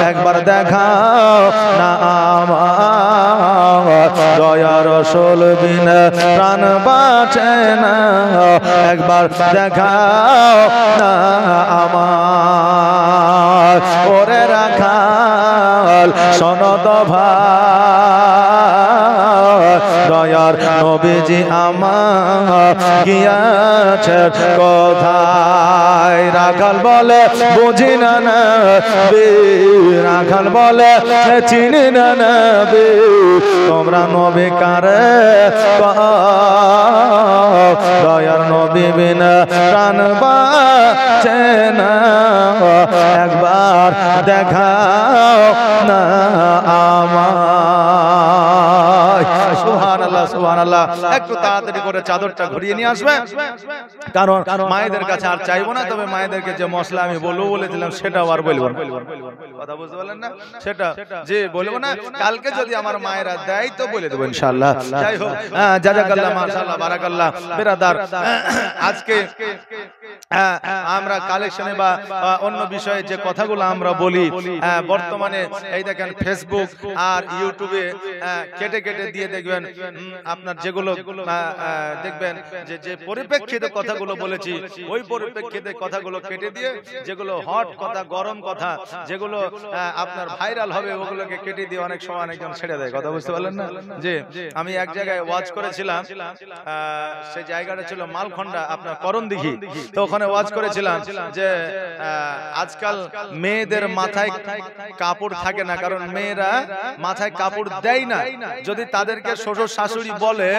একবার দেখাও না আমার। দয়ার রাসূল বিন প্রাণ বাঁচে না, একবার দেখাও না আমার। ওরে রাখাল সনত ভাই, দয়ার নবীজি আমার গিয়াছে কোথায়? রাখাল বলে বুঝি না নবী, রাখাল বলে চিনি না নবী, তোমরা নবী কারে দয়ার নবী বিন প্রাণ বাঁচে না, একবার দেখাও না আমায়। সুবহানাল্লাহ সুবহানাল্লাহ। একটু তাড়াতাড়ি করে চাদরটা ঘুরিয়ে নিয়ে আসবে, কারণ মায়েদের কাছে আর চাইবো না। তবে মায়েদেরকে যে মশলা আমি বলবো বলেছিলাম সেটাও আর বলবো না। কথা বুঝতে পারলেন না? সেটা যে বলবো না, কালকে যদি আমার মায়েরা দেয় তো বলে দেবো ইনশাআল্লাহ। যাই হোক, জাযাকাল্লাহ, মাশাআল্লাহ, বারাকাল্লাহ। বিরাদার, আজকে আমরা কালেকশনে বা অন্য বিষয়ে যে কথাগুলো আমরা বলি, বর্তমানে এই দেখেন ফেসবুক আর ইউটিউবে কেটে কেটে দিয়ে দেখবেন আপনার যেগুলো দেখবেন যে পরিপ্রেক্ষিতে কথাগুলো বলেছি, ওই পরিপ্রেক্ষিতে কথাগুলো কেটে দিয়ে যেগুলো হট কথা, গরম কথা, যেগুলো আপনার ভাইরাল হবে, ওগুলোকে কেটে দিয়ে অনেক সময় অনেকজন ছেড়ে দেয়। কথা বুঝতে পারলেন না? যে আমি এক জায়গায় ওয়াজ করেছিলাম, সেই জায়গাটা ছিল মালখন্ডা, আপনার করণদিঘি। তো ওখানে ওয়াজ করেছিলাম যে আজকাল মেয়েদের মাথায় কাপড় থাকে না, কারণ মেয়েরা মাথায় কাপড় দেয় না। যদি তাদেরকে শ্বশুর শাশুড়ি বলে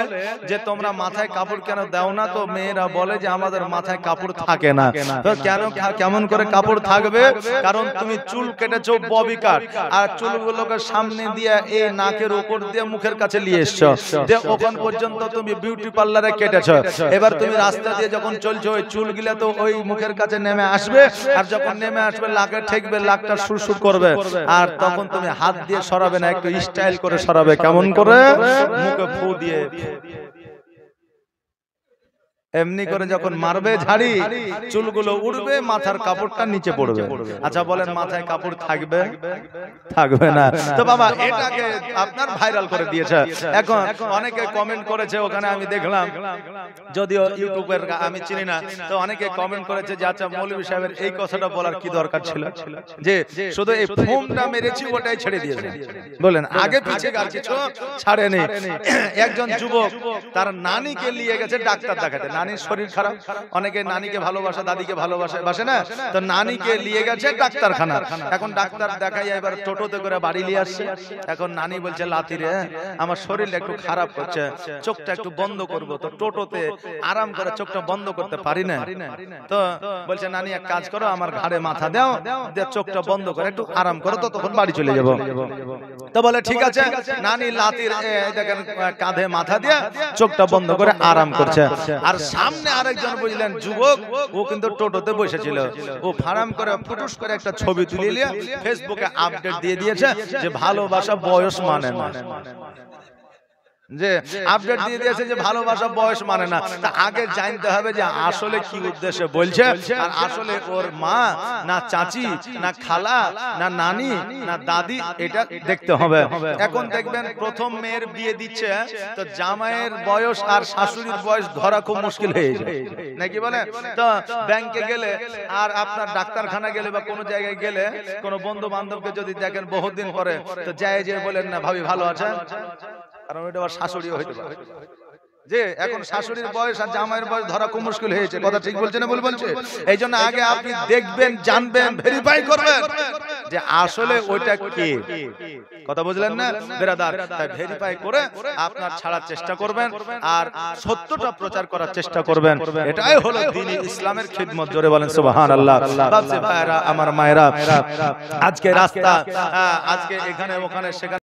যে তোমরা মাথায় কাপড় কেন দাও না, তো মেয়েরা বলে যে আমাদের মাথায় কাপড় থাকে না। তো কেন, কেমন করে কাপড় থাকবে? কারণ তুমি চুল কেটেছো ববি কাট, আর চুলগুলোকে সামনে দিয়ে এই নাকের উপর দিয়ে মুখের কাছে নিয়ে এসছো, যে ওখান পর্যন্ত তুমি বিউটি পার্লারে কেটেছো। এবার তুমি রাস্তা দিয়ে যখন চলছো, ওই চুলগুলো তো ওই মুখের কাছে নেমে আসবে, আর যখন নেমে আসবে লাকে ঠেকবে, লাকটা সুরসুর করবে, আর তখন তুমি হাত দিয়ে সরাবে না, একটু স্টাইল করে সরাবে। কেমন করে? মুখে ফু দিয়ে। এমনি করে যখন মারবে ঝাড়ি, চুলগুলো উড়বে, মাথার কাপড়টা নিচে পড়বে। আচ্ছা বলেন, মাথায় কাপড় থাকবে? থাকবে না। তো বাবা এটাকে আপনার ভাইরাল করে দিয়েছে। এখন অনেকে কমেন্ট করেছে, ওখানে আমি দেখলাম, যদিও ইউটিউবের আমি চিনি না, তো অনেকে কমেন্ট করেছে যে আচ্ছা মৌলভী সাহেবের এই কথাটা বলার কি দরকার ছিল, যে শুধু এই ফোমটা মেরেছি ওটাই ছেড়ে দিয়েছে। বলেন আগে পিছে আর কিছু ছাড়েনি। একজন যুবক তার নানিকে নিয়ে গেছে ডাক্তার দেখাতে। নানির শরীর খারাপ, অনেকে নানিকে ভালোবাসে, দাদিকে ভালোবাসে, বাসে না? তো নানিকে নিয়ে গেছে ডাক্তারখানা। এখন ডাক্তার দেখাই এবার টোটোতে করে বাড়ি নিয়ে আসছে। এখন নানি বলছে লাতি রে, আমার শরীর একটু খারাপ করছে, চোখটা একটু বন্ধ করবো, তো টোটোতে আরাম করে চোখটা বন্ধ করতে পারি না। তো বলছে নানি এক কাজ করো, আমার ঘাড়ে মাথা দাও, দিয়ে চোখটা বন্ধ করে একটু আরাম করো, তো তখন বাড়ি চলে যাবো। তো বলে ঠিক আছে। নানি লাতির দেখেন কাঁধে মাথা দিয়ে চোখটা বন্ধ করে আরাম করছে। আর সামনে আরেকজন বুঝলেন যুবক, ও কিন্তু টোটোতে বসেছিল, ও ফারাম করে ফুটুস করে একটা ছবি তুলে নিয়ে ফেসবুকে আপডেট দিয়ে দিয়েছে যে ভালোবাসা বয়স মানে না। যে আপডেট দিয়ে দিয়েছে যে ভালোবাসা বয়স মানে না, তা আগে জানতে হবে যে আসলে কি উদ্দেশ্যে বলছে, আর আসলে ওর মা না চাচি না খালা না নানি না দাদি, এটা দেখতে হবে। এখন দেখবেন প্রথম মেয়ের বিয়ে দিচ্ছে তো জামাইয়ের বয়স আর শাশুড়ির বয়স ধরা খুব মুশকিল হয়ে যায় নাকি বলে। তো ব্যাংকে গেলে আর আপনার ডাক্তারখানা গেলে বা কোনো জায়গায় গেলে কোনো বন্ধু বান্ধবকে যদি দেখেন বহুদিন পরে, তো যায় যে বলেন না ভাবি ভালো আছেন, কারণ ওইটা আবার শাশুড়িও হইতে পারে। যে এখন শাশুড়ির বয়স আর জামাইয়ের বয়স ধরা খুব মুশকিল হয়েছে, কথা ঠিক বলছে না ভুল বলছে? এই জন্য আগে আপনি দেখবেন, জানবেন, ভেরিফাই করবেন যে আসলে ওইটা কে, কথা বুঝলেন না বেরাদার? তাই ভেরিফাই করে আপনার ছাড়ার চেষ্টা করবেন আর সত্যটা প্রচার করার চেষ্টা করবেন। এটাই হলো দ্বীন ইসলামের খিদমত। জোরে বলেন সুবহানাল্লাহ। বাপজি ভাইরা, আমার মায়েরা, আজকে রাস্তা, আজকে এখানে ওখানে সেখানে